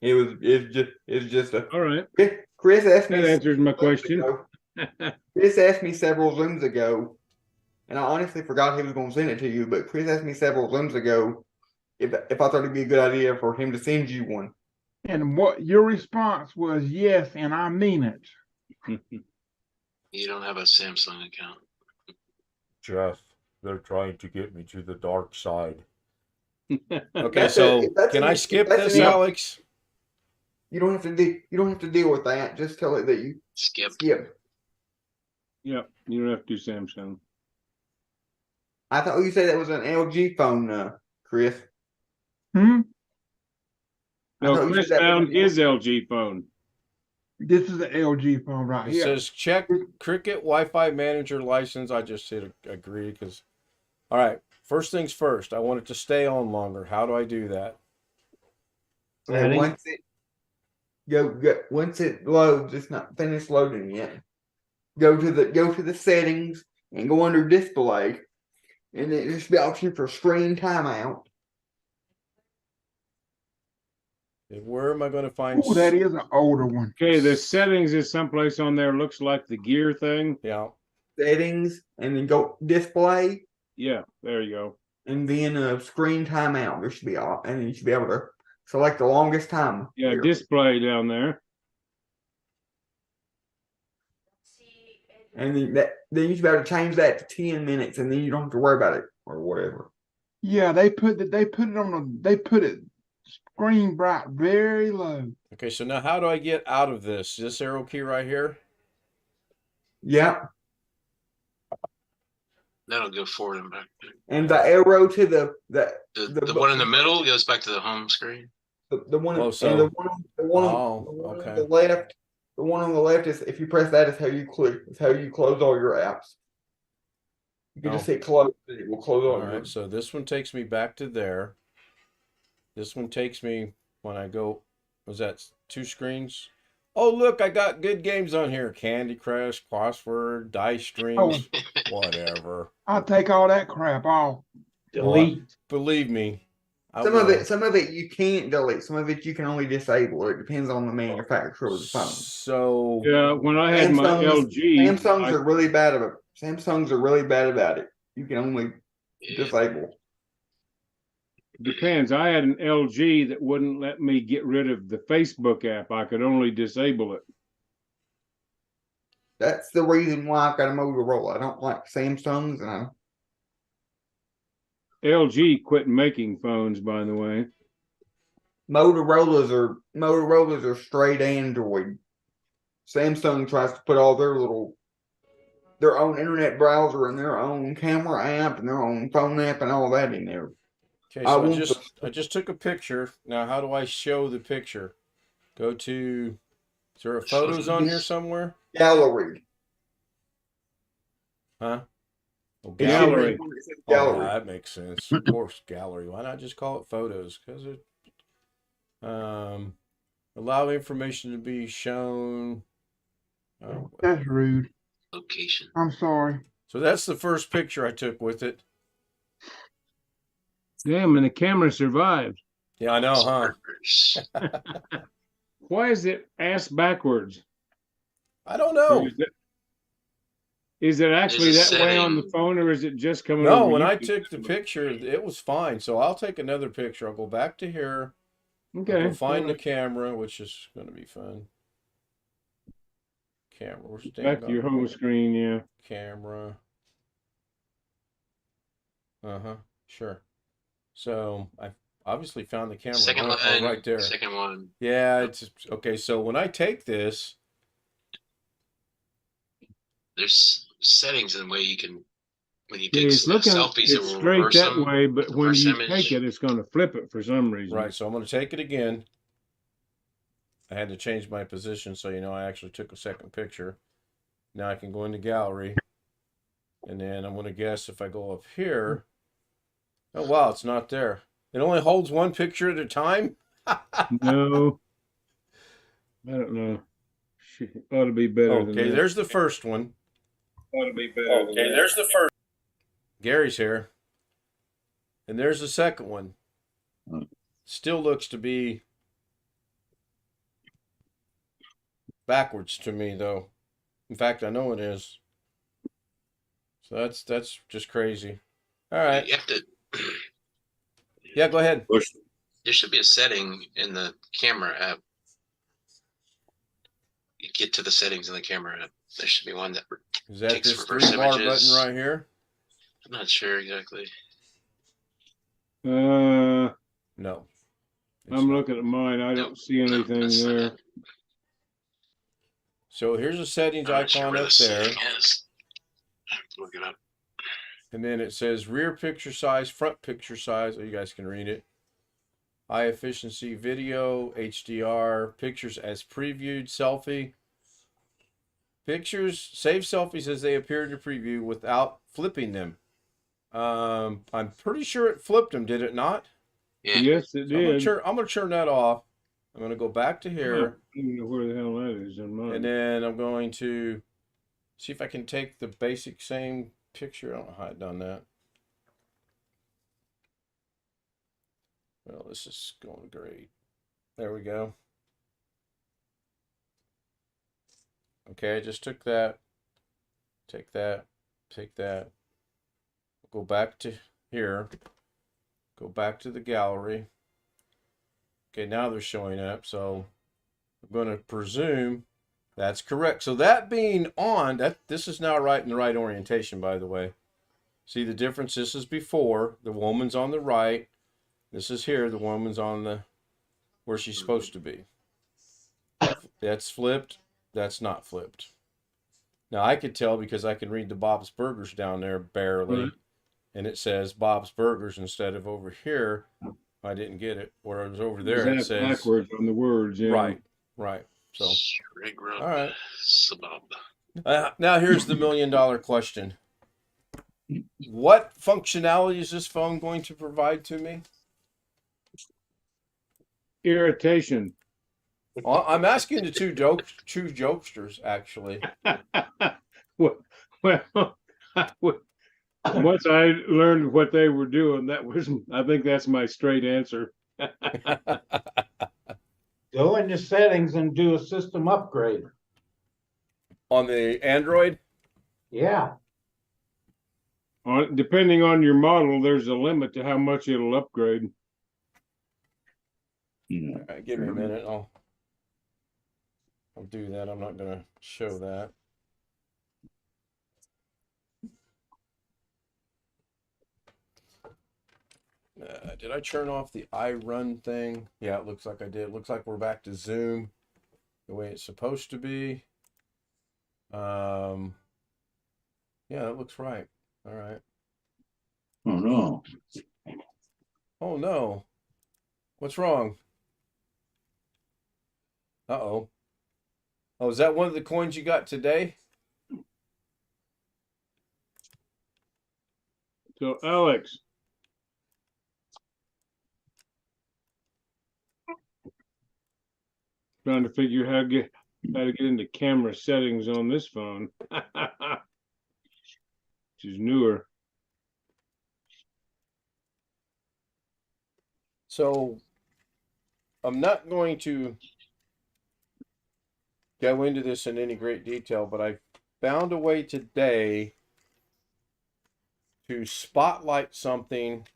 It's just a All right, Chris asked me that answers my several question. Zooms ago. Chris asked me several Zooms ago, and I honestly forgot he was going to send it to you. But Chris asked me several Zooms ago if I thought it'd be a good idea for him to send you one. and what your response was yes, and I mean it. You don't have a Samsung account. Jeff, they're trying to get me to the dark side. Okay, That's so if that's can an- I if skip that's this, an- Alex? You don't have to deal with that. Just tell it that you Skip. skip. Yep, you don't have to do Samsung. I thought you said that was an LG phone, Chris. Hmm? I No, thought you Chris said that found was- his LG phone. This is the LG phone right It here. says check Cricket Wi-Fi manager license. I just hit agree because. All right. First things first. I want it to stay on longer. How do I do that? Settings. Once it once it loads, it's not finished loading yet. Go to the settings and go under display, and then there's the option for screen timeout. Where am I going to find? Oh, that is an older one. Okay, the settings is someplace on there. Looks like the gear thing. Yeah. Settings, and then go display, Yeah, there you go. and then screen timeout. There should be and you should be able to select the longest time. Yeah, here. display down there. And then you should be able to change that to 10 minutes, and then you don't have to worry about it or whatever. Yeah, they put it screen bright very low. Okay. So now, how do I get out of this? This arrow key right here. Yep. That'll go forward and back. And the arrow to the The one in the middle goes back to the home screen. the one Oh, and so- the one on okay. the left. The one on the left is, if you press that, is how you click. It's how you close all your apps. You can just hit close, and it will close all All your. right. So this one takes me back to there. This one takes me when I go. Was that 2 screens? Oh, look, I got good games on here. Candy Crush, Crossword, Dice Streams, whatever. I'll take all that crap off. Delete. Believe me. I Some will. of it you can't delete. Some of it you can only disable. It depends on the manufacturer of the phone. So Yeah, when I had my LG, Samsungs are really bad about it. Samsungs are really bad about it. You can only disable. depends. I had an LG that wouldn't let me get rid of the Facebook app. I could only disable it. That's the reason why I've got a Motorola. I don't like Samsungs, and LG quit making phones, by the way. Motorola's are straight Android. Samsung tries to put all their own internet browser and their own camera app and their own phone app and all that in there. okay, so I just took a picture. Now how do I show the picture? Go to is there a photos on here somewhere? Gallery. Huh? Oh, It should Gallery. be when it says Oh, gallery. yeah, that makes sense. Of course, gallery. Why not just call it photos? Because it allow information to be shown. Oh, That's rude. Location. I'm sorry. so that's the first picture I took with it. Damn, and the camera survived. Yeah, I know, huh? Servers. Why is it ass backwards? I don't Or know. is it actually There's that a way on the setting. phone, or is it just coming No, over when I YouTube? took the picture, it was fine. So I'll take another picture. I'll go back to here. Okay. I'll find the alright. camera, which is going to be fun. Camera. We're staying Back to your on home screen, yeah. camera. Sure. So I obviously found the camera Second oh, line, right there. Second one. Yeah, it's okay. So when I take this, There's settings in the way you can when you Yeah, take it's looking selfies. It it's will straight reverse that them. way, but when reverse you image. take it, it's going to flip it for some reason. right? So I'm going to take it again. I had to change my position so you know I actually took a second picture. Now I can go into gallery, and then I'm going to guess if I go up here. Oh wow, it's not there. It only holds one picture at a time. No, I don't know. Shit, ought to be better than Okay, that. there's the first one. Ought to be better than that. the first. Gary's here. And there's the second one. Still looks to be backwards to me though. In fact, I know it is. So that's just crazy. All right. You have to. Yeah, go ahead. Push. There should be a setting in the camera app. You get to the settings in the camera app. There should be one that Is that takes this reverse 3-bar button images. right here? I'm not sure exactly. Uh, No. It's I'm not. looking at mine. I No, don't see no, anything that's not there. it. So here's a settings I'm not sure icon where up the there. setting is. I have to look it up. And then it says rear picture size, front picture size. Oh, you guys can read it. high efficiency video, HDR, pictures as previewed, selfie. Pictures, save selfies as they appear in the preview without flipping them. I'm pretty sure it flipped them, did it not? Yeah. Yes, it So did. I'm gonna turn that off. I'm gonna go back to I here, don't even know where the hell that is in mine. and then I'm going to see if I can take the basic same picture. I don't know how I've done that. Well, this is going great. There we go. Okay, I just took that. Take that. Take that. Go back to here. Go back to the gallery. Okay, now they're showing up. So I'm going to presume that's correct. So that being on, this is now right in the right orientation, by the way. See the difference? This is before. The woman's on the right. This is here. The woman's on the where she's supposed to be. That's flipped. That's not flipped. Now I could tell because I can read the Bob's Burgers down there barely. Right. And it says Bob's Burgers instead of over here. I didn't get it. Whereas over there it That's says backwards on the words. Yeah. right, right. So Rig rub. all right. Sabab. Now here's the $1 million question. What functionality is this phone going to provide to me? Irritation. Well, I'm asking the two jokesters actually. well, once I learned what they were doing, I think that's my straight answer. Go into settings and do a system upgrade. On the Android? Yeah. Depending on your model, there's a limit to how much it'll upgrade. All right, give me a minute. I'll do that. I'm not going to show that. Did I turn off the iRun thing? Yeah, it looks like I did. It looks like we're back to Zoom the way it's supposed to be. Yeah, that looks right. All right. Oh no. Oh no. What's wrong? Uh-oh. Oh, is that one of the coins you got today? So, Alex. Trying to figure how to get into camera settings on this phone. Which is newer. So I'm not going to go into this in any great detail, but I found a way today to spotlight something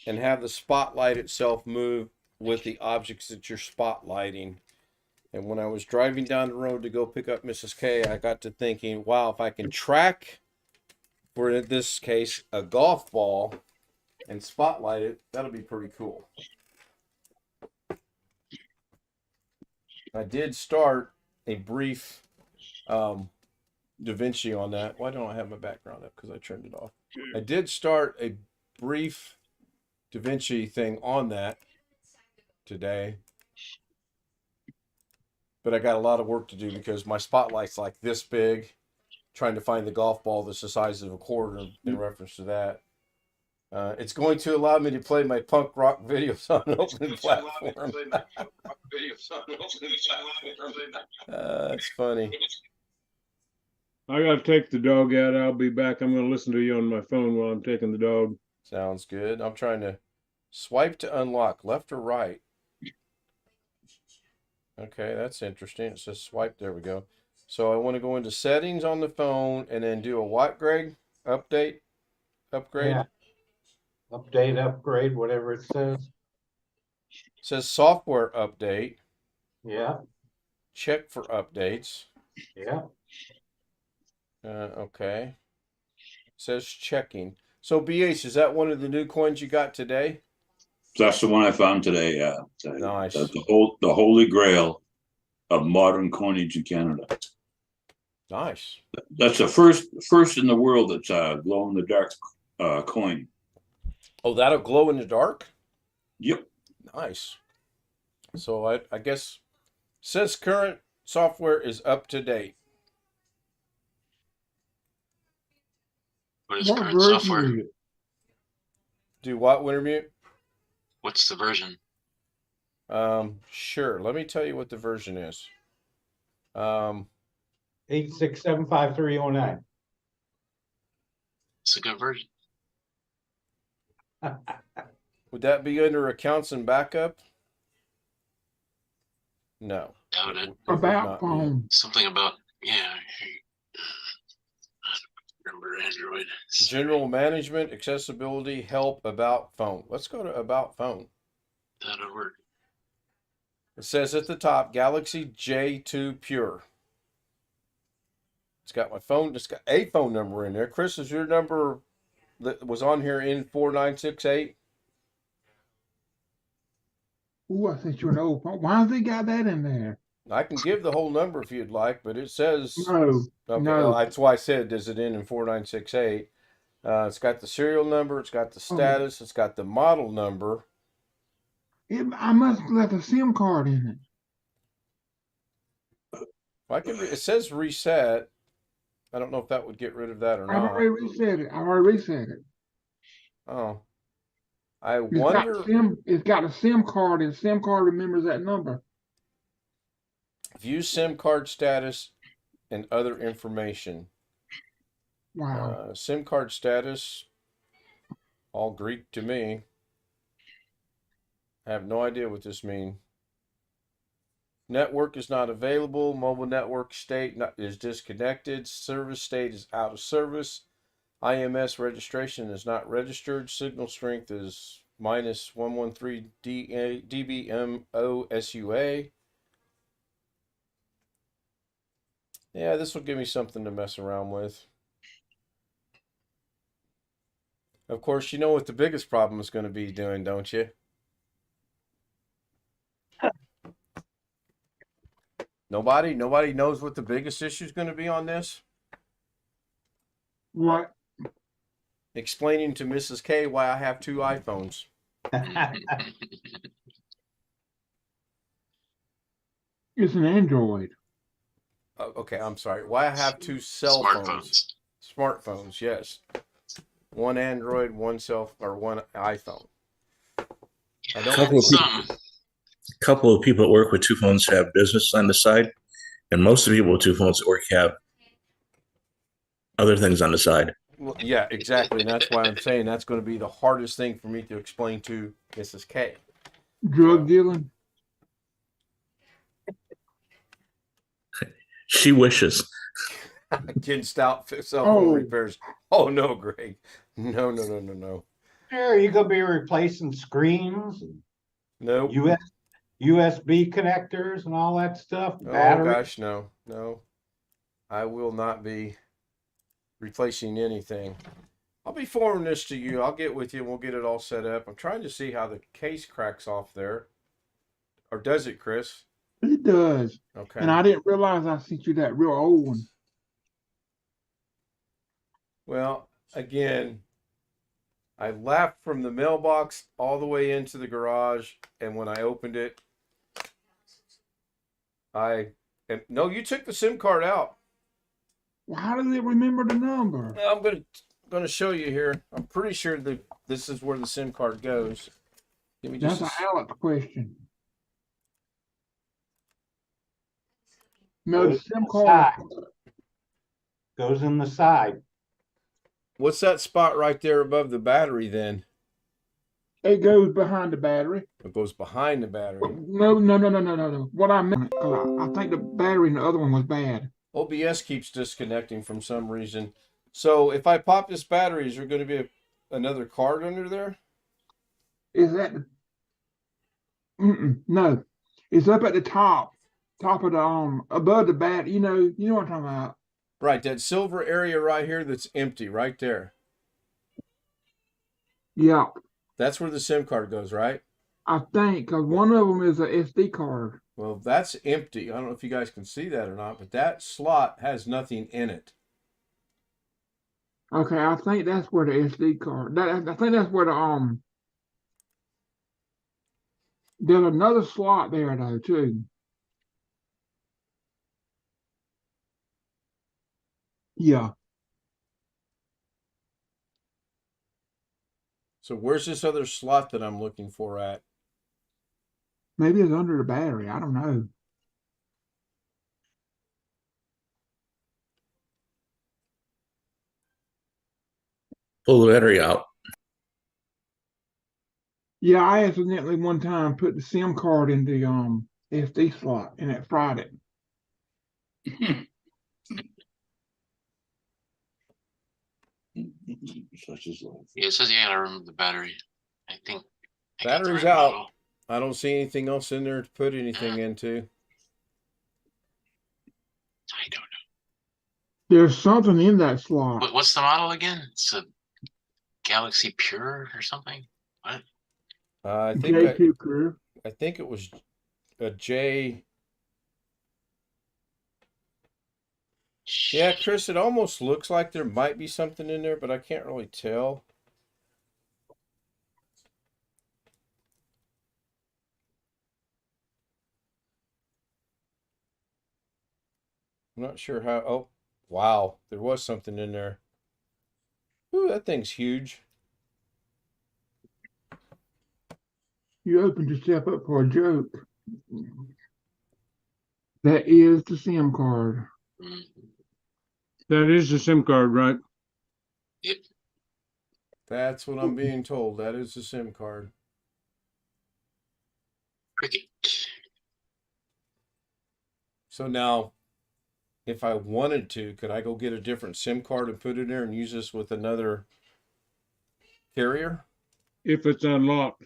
and have the spotlight itself move with the objects that you're spotlighting. And when I was driving down the road to go pick up Mrs. K, I got to thinking, wow, if I can track, for in this case, a golf ball and spotlight it, that'll be pretty cool. I did start a brief DaVinci on that. Why don't I have my background up? Because I turned it off. I did start a brief DaVinci thing on that today. But I got a lot of work to do because my spotlight's like this big, trying to find the golf ball that's the size of a quarter in reference to that. It's going to allow me to play my punk rock videos on an open platform. That's funny. I gotta take the dog out. I'll be back. I'm gonna listen to you on my phone while I'm taking the dog. Sounds good. I'm trying to swipe to unlock, left or right. Okay, that's interesting. It says swipe. There we go. So I want to go into settings on the phone and then do a what, Greg? Upgrade? Yeah. Update, upgrade, whatever it says. It says software update. Yeah. Check for updates. Yeah. Okay. It says checking. So BH, is that one of the new coins you got today? That's the one I found today. Yeah. Nice. The holy grail of modern coinage in Canada. Nice. That's the first in the world that's glow in the dark coin. Oh, that'll glow in the dark? Yep. Nice. So I guess says current software is up to date. What is What current version software? is it? Do what, Wintermute? What's the version? Sure. Let me tell you what the version is. 8675309. It's a good version. Would that be under accounts and backup? No. Doubt it. It would About not be. phone. Something about, yeah. I don't remember Android. General management, accessibility, help, about phone. Let's go to about phone. That'll work. It says at the top, Galaxy J2 Pure. It's got my phone. It's got a phone number in there. Chris, is your number that was on here in 4968? Ooh, I sent you an old phone. Why has he got that in there? I can give the whole number if you'd like, but it says No, okay. no. That's why I said, does it end in 4968? It's got the serial number. It's got the status. It's got the model number. I must have left a SIM card in it. It says reset. I don't know if that would get rid of that or I've not. already reset it. I already reset it. Oh, I It's wonder it's got a SIM card, and SIM card remembers that number. view SIM card status and other information. Wow. SIM card status, all Greek to me. I have no idea what this means. Network is not available. Mobile network state is disconnected. Service state is out of service. IMS registration is not registered. Signal strength is minus 113 dBm/OSUA. Yeah, this will give me something to mess around with. Of course, you know what the biggest problem is going to be doing, don't you? Nobody knows what the biggest issue is going to be on this. What? Explaining to Mrs. K why I have 2 iPhones. It's an Android. Okay, I'm sorry. Why I have 2 cell phones. Smartphones, yes. One Android, one iPhone. I don't couple of people that work with 2 phones have business on the side, and most of the people with 2 phones at work have other things on the side. Well, yeah, exactly. And that's why I'm saying that's going to be the hardest thing for me to explain to Mrs. K. Drug dealing. She wishes. Getting Stout cell phone repairs. Oh no, Greg. No. Are you gonna be replacing screens and Nope. USB connectors and all that stuff? Oh Batteries? gosh, no. I will not be replacing anything. I'll be forwarding this to you. I'll get with you and we'll get it all set up. I'm trying to see how the case cracks off there. Or does it, Chris? It does. Okay. And I didn't realize I sent you that real old one. Well, again, I left from the mailbox all the way into the garage, and when I opened it, no, you took the SIM card out. Well, how does it remember the number? I'm gonna show you here. I'm pretty sure that this is where the SIM card goes. Give me just That's an Alex question. No, the SIM card. Goes in the side. What's that spot right there above the battery then? It goes behind the battery. It goes behind the battery. No. What I meant, I think the battery in the other one was bad. OBS keeps disconnecting for some reason. So if I pop this battery, is there going to be another card under there? Is that? No, it's up at the top of the above the bat. You know what I'm talking about. Right, that silver area right here that's empty, right there. Yeah. That's where the SIM card goes, right? I think, because one of them is a SD card. Well, that's empty. I don't know if you guys can see that or not, but that slot has nothing in it. Okay, I think that's where the SD card. I think that's where There's another slot there though too. Yeah, So where's this other slot that I'm looking for at? maybe it's under the battery. I don't know. Pull the battery out. Yeah, I accidentally one time put the SIM card in the SD slot and it fried it. Such is life. Yeah, it says you gotta remove the battery. I think I got the Battery's right out. model. I don't see anything else in there to put anything into. I don't know. There's something in that slot. What's the model again? It's a Galaxy Pure or something. What? I think J2 Crew. I think it was a J. Yeah, Chris, it almost looks like there might be something in there, but I can't really tell. I'm not sure how. Oh, wow, there was something in there. Ooh, that thing's huge. You opened yourself up for a joke. That is the SIM card. Mm. That is the SIM card, right? Yep. That's what I'm being told. That is the SIM card. Cricket. So now, if I wanted to, could I go get a different SIM card and put it in there and use this with another carrier? If it's unlocked.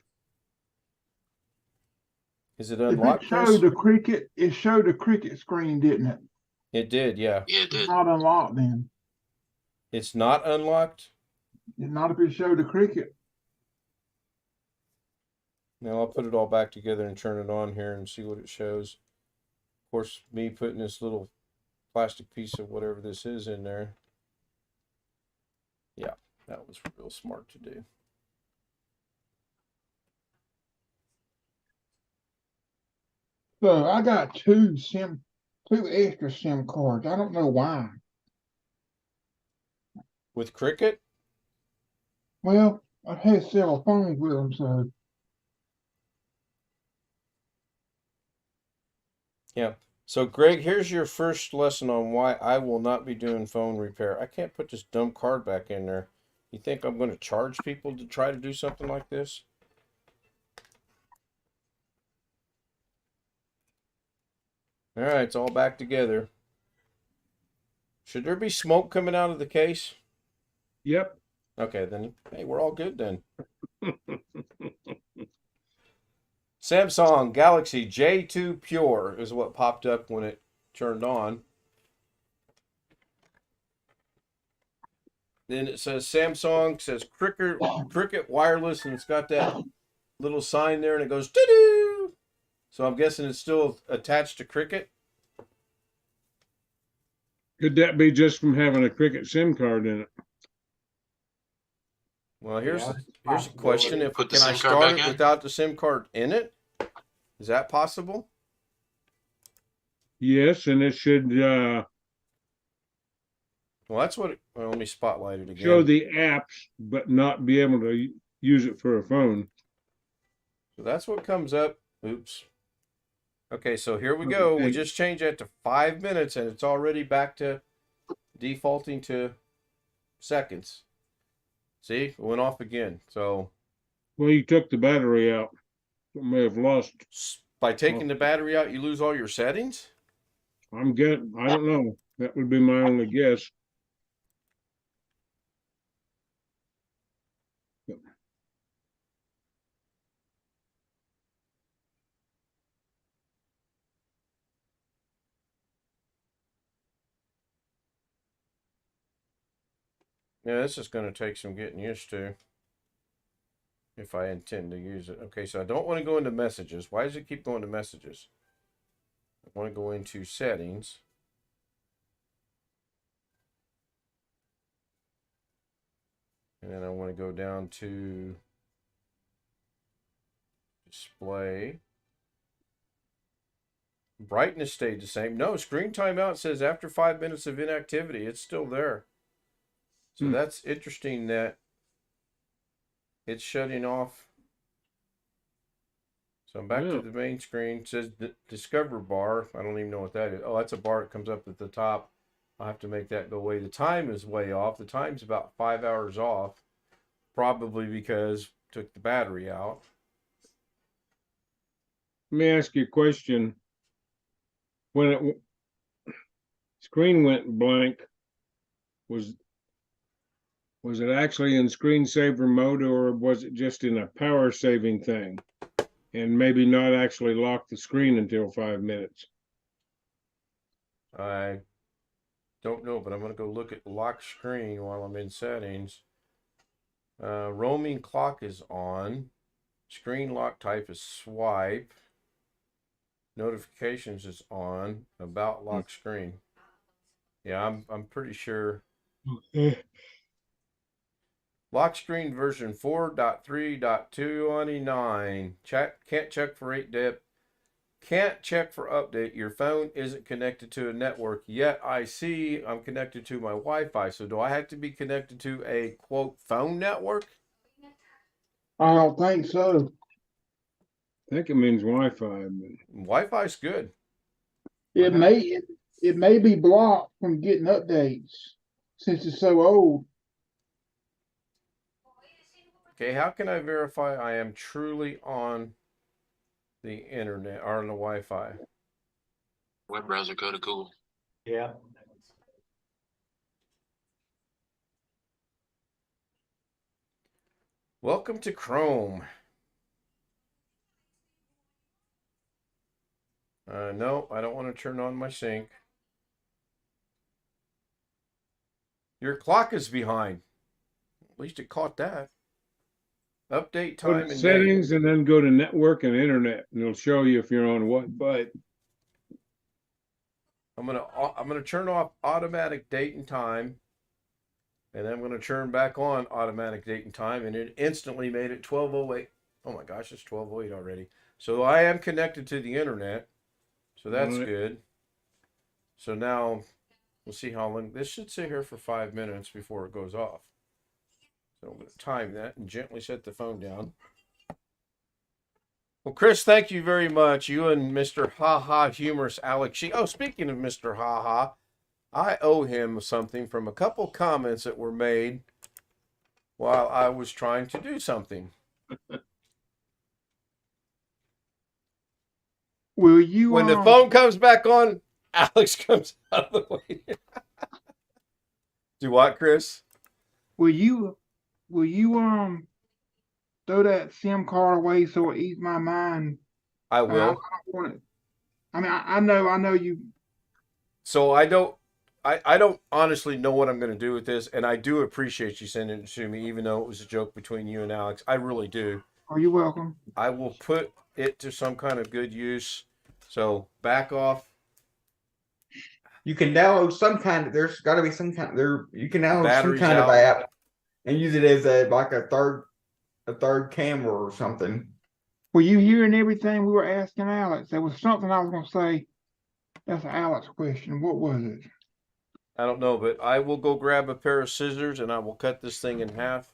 Is it If unlocked, it Chris? showed the cricket, it showed the cricket screen, didn't it? It did, yeah. Yeah, it It's did. not unlocked then. It's not unlocked. It's not if it showed the cricket. Now I'll put it all back together and turn it on here and see what it shows. Of course, me putting this little plastic piece of whatever this is in there. Yeah, that was real smart to do. So I got two extra SIM cards. I don't know why. With Cricket? Well, I've had several phones with them, so Yeah. So Greg, here's your first lesson on why I will not be doing phone repair. I can't put this dumb card back in there. You think I'm going to charge people to try to do something like this? All right, it's all back together. Should there be smoke coming out of the case? Yep. Okay, then, hey, we're all good then. Samsung Galaxy J2 Pure is what popped up when it turned on. Then it says Samsung, says Cricket Wireless, and it's got that little sign there, and it goes doo-doo. So I'm guessing it's still attached to Cricket. Could that be just from having a Cricket SIM card in it? Well, here's Yeah, here's a question: If Put the can I SIM card start back it in? without the SIM card in it? Is that possible? Yes, and it should Well, that's what. Well, let me spotlight it again. show the apps, but not be able to use it for a phone. So that's what comes up. Oops. Okay, so here we go. We Okay. just changed that to 5 minutes, and it's already back to defaulting to seconds. See, it went off again. So Well, you took the battery out. It may have lost. by taking the battery out, you lose all your settings? I don't know. That would be my only guess. Yeah, this is going to take some getting used to if I intend to use it. Okay, so I don't want to go into messages. Why does it keep going to messages? I want to go into settings. And then I want to go down to display. Brightness stayed the same. No, screen timeout says after 5 minutes of inactivity, it's still there. So that's interesting that it's shutting off. So I'm back to the main screen. It says Discover bar. I don't even know what that is. Oh, that's a bar that comes up at the top. I'll have to make that go away. The time is way off. The time's about 5 hours off. Probably because took the battery out. Let me ask you a question. When it screen went blank, was it actually in screensaver mode, or was it just in a power saving thing and maybe not actually lock the screen until 5 minutes? I don't know, but I'm going to go look at lock screen while I'm in settings. Roaming clock is on. Screen lock type is swipe. Notifications is on. About lock screen. Yeah, I'm pretty sure. Lock screen version 4.3.229. Chat can't check for 8-dip. Can't check for update. Your phone isn't connected to a network yet. I see I'm connected to my Wi-Fi. So do I have to be connected to a quote phone network? I don't think so. I think it means Wi-Fi. Wi-Fi's good. It may be blocked from getting updates since it's so old. Okay, how can I verify I am truly on the internet or on the Wi-Fi? Web browser, go to Google. Yeah. Welcome to Chrome. No, I don't want to turn on my sync. Your clock is behind. At least it caught that. Update Go time to and settings date. and then go to network and internet, and it'll show you if you're on what. But I'm gonna turn off automatic date and time, and then I'm gonna turn back on automatic date and time, and it instantly made it 12:08. Oh my gosh, it's 12:08 already. So I am connected to the internet, so that's good. So now we'll see how long this should sit here for 5 minutes before it goes off. So I'm gonna time that and gently set the phone down. Well, Chris, thank you very much. You and Mr. Ha Ha Humorous Alex She. Oh, speaking of Mr. Ha Ha, I owe him something from a couple comments that were made while I was trying to do something. Will you When the phone comes back on, Alex comes out of the way. Do what, Chris? will you throw that SIM card away so it ease my mind? I I will. don't want it. I mean, I know you. So I don't honestly know what I'm going to do with this, and I do appreciate you sending it to me, even though it was a joke between you and Alex. I really do. Are you welcome? I will put it to some kind of good use. So back off. You can download some kind of. There's got to be some kind. You can download Batteries some kind out. of app and use it as a third camera or something. Were you hearing everything we were asking Alex? There was something I was going to say. That's an Alex question. What was it? I don't know, but I will go grab a pair of scissors and I will cut this thing in half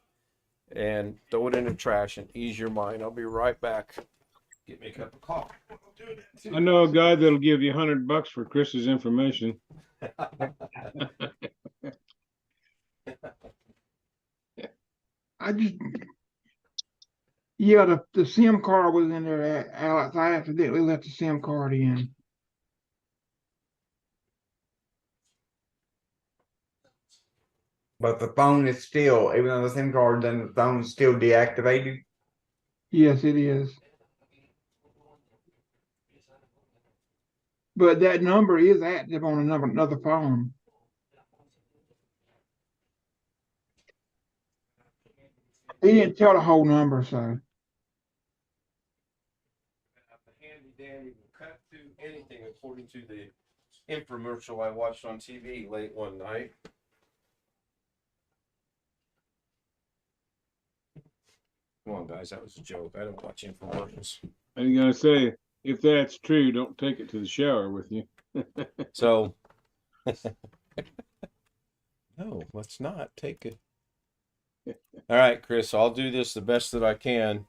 and throw it in the trash and ease your mind. I'll be right back. Get me a cup of coffee. I know a guy that'll give you $100 for Chris's information. Yeah, the SIM card was in there, Alex. I accidentally left the SIM card in. But the phone is still, even though the SIM card, then the phone is still deactivated. Yes, it is. But that number is active on another phone. He didn't tell the whole number, so. Handy dandy will cut through anything according to the infomercial I watched on TV late one night. Come on, guys, that was a joke. I don't watch infomercials. I'm gonna say, if that's true, don't take it to the shower with you. So, no, let's not take it. All right, Chris, I'll do this the best that I can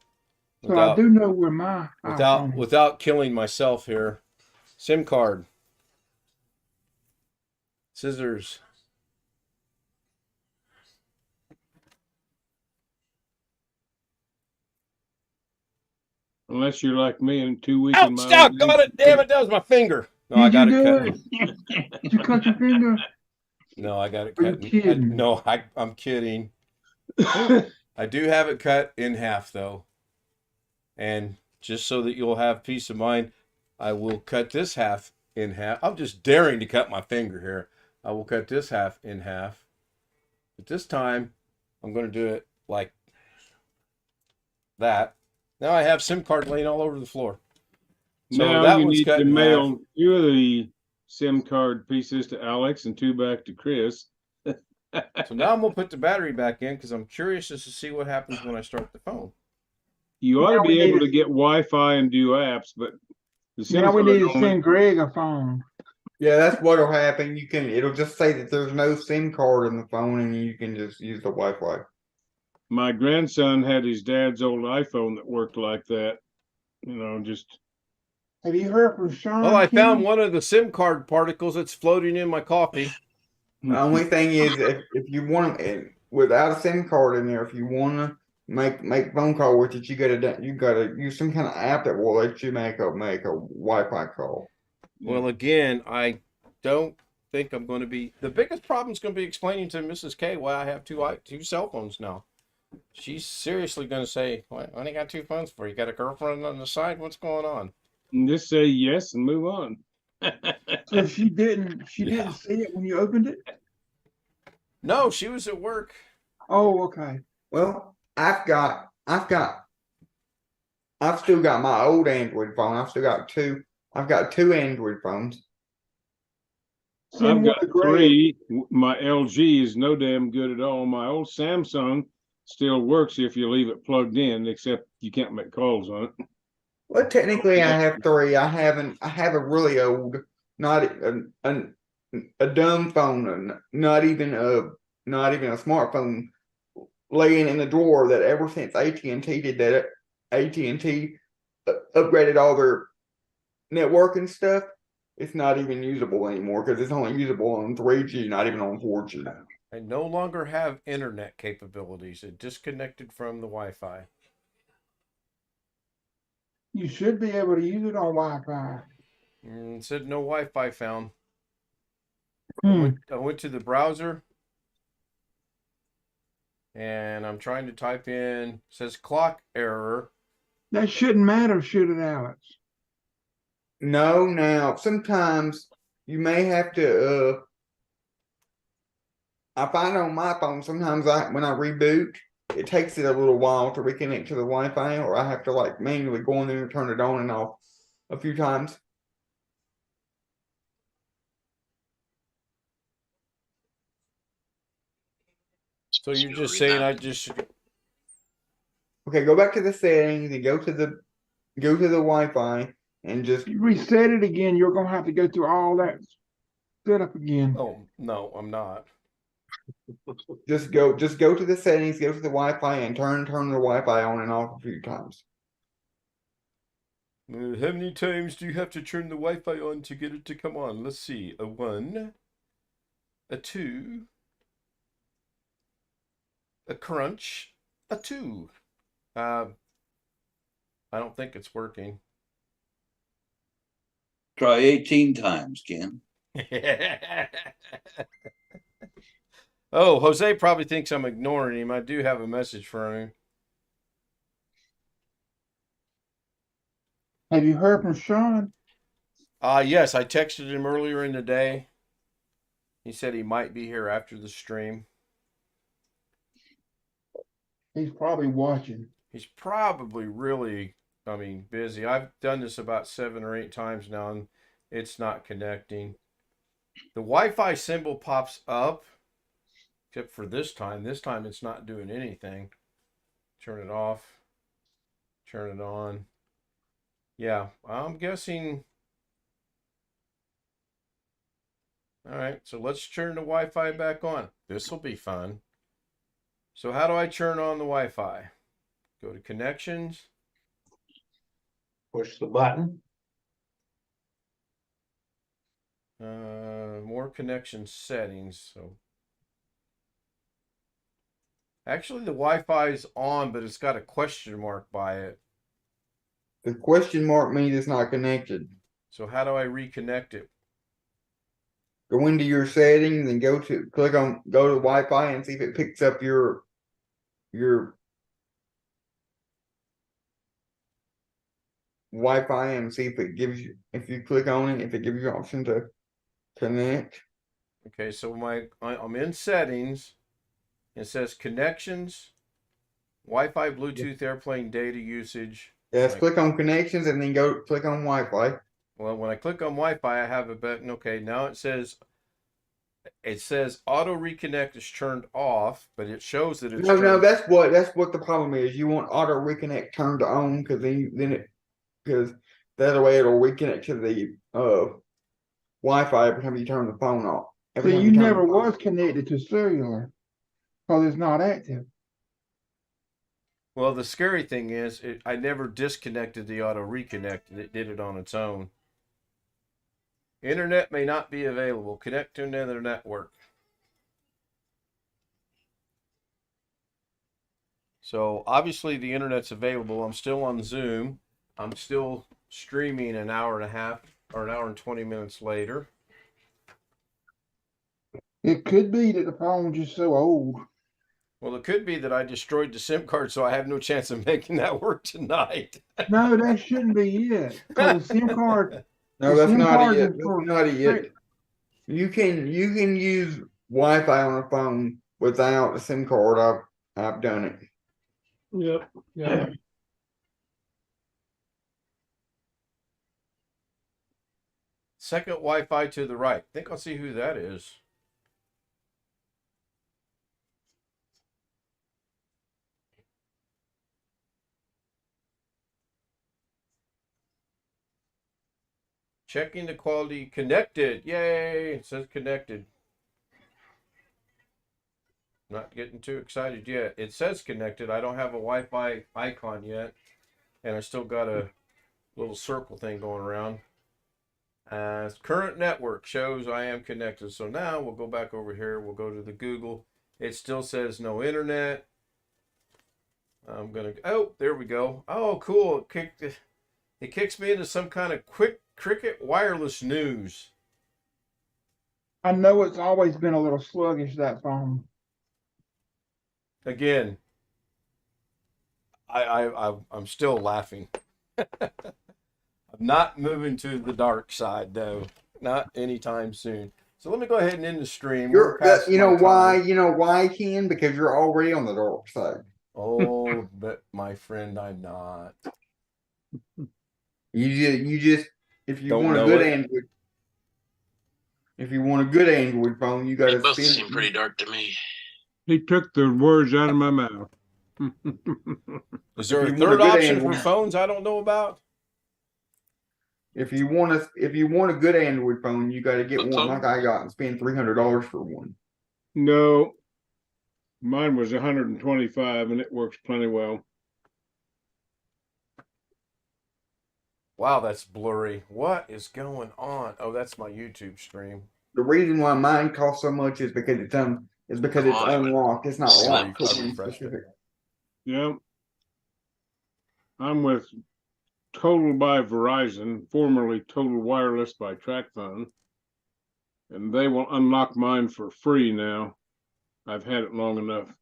So I without do know where my iPhone is. without killing myself here. SIM card, scissors. Unless you're like me and too weak in Out, my Stout, old got age. it. Damn it, that was my finger. No, I Did got you it do cut. it? Did you cut your finger? No, I got it Are you cut. kidding? No, I'm kidding. I do have it cut in half though. And just so that you'll have peace of mind, I will cut this half in half. I'm just daring to cut my finger here. I will cut this half in half. But this time, I'm going to do it like that. Now I have SIM card laying all over the floor. So Now that you one's need cut to in half. mail 2 of the SIM card pieces to Alex and 2 back to Chris. So now I'm going to put the battery back in because I'm curious as to see what happens when I start the phone. You ought Now to we be need able to- to get Wi-Fi and do apps, but the SIM Now we card need to only. send Greg a phone. Yeah, that's what'll happen. It'll just say that there's no SIM card in the phone, and you can just use the Wi-Fi. My grandson had his dad's old iPhone that worked like that. You know, just Have you heard from Sean? Well, I found Kenny? one of the SIM card particles that's floating in my coffee. The only thing is, if you want it without a SIM card in there, if you want to make phone call with it, you gotta use some kind of app that will let you make a Wi-Fi call. Well, again, I don't think I'm going to be. The biggest problem is going to be explaining to Mrs. K why I have two cell phones now. She's seriously going to say, "Why only got 2 phones for? You got a girlfriend on the side? What's going on?" just say yes and move on. So she didn't Yeah. see it when you opened it? No, she was at work. Oh, okay. Well, I've still got my old Android phone. I've got 2 Android phones. Send I've one got to Greg. 3. My LG is no damn good at all. My old Samsung still works if you leave it plugged in, except you can't make calls on it. Well, technically, I have 3. I have a really old, not a dumb phone, not even a smartphone, laying in the drawer that ever since AT&T did that, AT&T upgraded all their network and stuff. It's not even usable anymore because it's only usable on 3G, not even on 4G. I no longer have internet capabilities. It disconnected from the Wi-Fi. You should be able to use it on Wi-Fi. It said no Wi-Fi found. Hmm. I went to the browser and I'm trying to type in, it says clock error. That shouldn't matter, should it, Alex? No, now sometimes you may have to. I find on my phone sometimes when I reboot, it takes it a little while to reconnect to the Wi-Fi, or I have to like manually go in there and turn it on and off a few times. So you're just saying I just Okay, go back to the settings and go to the Wi-Fi and just If you reset it again, you're gonna have to go through all that setup again. Oh no, I'm not. go to the settings, go to the Wi-Fi, and turn the Wi-Fi on and off a few times. How many times do you have to turn the Wi-Fi on to get it to come on? Let's see. A 1, a 2, a crunch, a 2. I don't think it's working. Try 18 times, Ken. Oh, Jose probably thinks I'm ignoring him. I do have a message for him. Have you heard from Sean? Yes, I texted him earlier in the day. He said he might be here after the stream. He's probably watching. He's probably really, busy. I've done this about 7 or 8 times now, and it's not connecting. The Wi-Fi symbol pops up, except for this time. This time it's not doing anything. Turn it off. Turn it on. Yeah, I'm guessing. All right, so let's turn the Wi-Fi back on. This will be fun. So how do I turn on the Wi-Fi? Go to connections. Push the button. More connection settings. So actually the Wi-Fi is on, but it's got a question mark by it. The question mark means it's not connected. So how do I reconnect it? Go into your settings and go to Wi-Fi and see if it picks up your Wi-Fi and see if it gives you, if you click on it, if it gives you an option to connect. Okay, so I'm in settings. It says connections, Wi-Fi, Bluetooth, airplane data usage. Yes, click on connections and then go click on Wi-Fi. Well, when I click on Wi-Fi, I have a button. Okay, now it says auto reconnect is turned off, but it shows that it's No, that's what the problem is. You want auto reconnect turned on because because that way it'll reconnect to the Wi-Fi every time you turn the phone off. So you never was connected to cellular because it's not active. Well, the scary thing is, I never disconnected the auto reconnect. It did it on its own. Internet may not be available. Connect to another network. So obviously the internet's available. I'm still on Zoom. I'm still streaming an hour and a half or an hour and 20 minutes later. It could be that the phone's just so old. Well, it could be that I destroyed the SIM card, so I have no chance of making that work tonight. No, that shouldn't be it. Because the SIM card. No, the that's SIM not card it. is That's for- not it. You can use Wi-Fi on a phone without a SIM card. I've done it. Yep. Yeah. Second Wi-Fi to the right. I think I'll see who that is. Checking the quality. Connected. Yay! It says connected. Not getting too excited yet. It says connected. I don't have a Wi-Fi icon yet. And I still got a little circle thing going around. Current network shows I am connected. So now we'll go back over here. We'll go to the Google. It still says no internet. I'm going to... Oh, there we go. Oh, cool. It kicks me into some kind of quick Cricket wireless news. I know it's always been a little sluggish, that phone. Again, I'm still laughing. I'm not moving to the dark side though, not anytime soon. So let me go ahead and end the stream. You know why, Ken? Because you're already on the dark side. Oh, but my friend, I'm not. You just if you Don't want a know good it. Android, if you want a good Android phone, you got They to both seem pretty dark to me. He took the words out of my mouth. Is there a If you want a third good option for Android- phones I don't know about? If you want a good Android phone, you got to get Flip one phone? like I got and spend $300 for one. No, mine was 125 and it works plenty well. Wow, that's blurry. What is going on? Oh, that's my YouTube stream. The reason why mine costs so much is because it's unlocked. It's not Slap. locked. I refreshed it. Yeah. I'm with Total by Verizon, formerly Total Wireless by TracFone. And they will unlock mine for free now. I've had it long enough.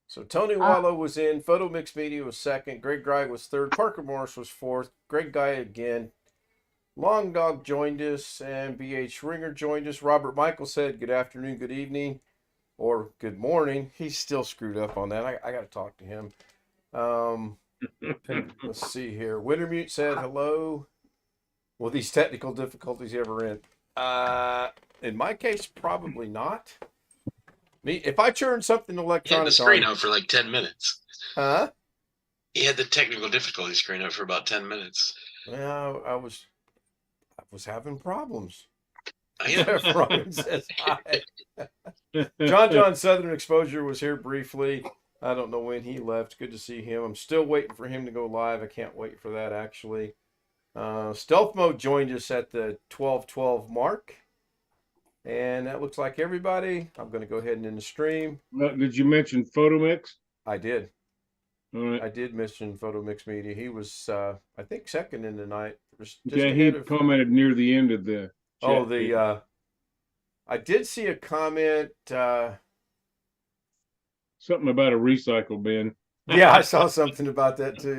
So Tony Wallow was in, Photo Mix Media was second, Greg Guy was third, Parker Morris was fourth, Greg Guy again. Long Dog joined us, and BH Ringer joined us. Robert Michael said, good afternoon, good evening, or good morning. He's still screwed up on that. I got to talk to him. Let's see here. Wintermute said hello. Will these technical difficulties ever end? In my case, probably not. Me, if I turn something You had the electronic screen on, out for like 10 minutes. huh? He had the technical difficulty screen up for about 10 minutes. Well, I was having problems. Yeah. Robin says hi. John Southern Exposure was here briefly. I don't know when he left. Good to see him. I'm still waiting for him to go live. I can't wait for that, actually. Stealth Mode joined us at the 12:12 mark. And that looks like everybody. I'm going to go ahead and end the stream. Did you mention PhotoMix? I did. All right. I did mention Photo Mix Media. He was, I think, second in the night. Just Okay, he ahead of, commented near the end of the oh, chat. I did see a comment. Something about a recycle bin. Yeah, I saw something about that too.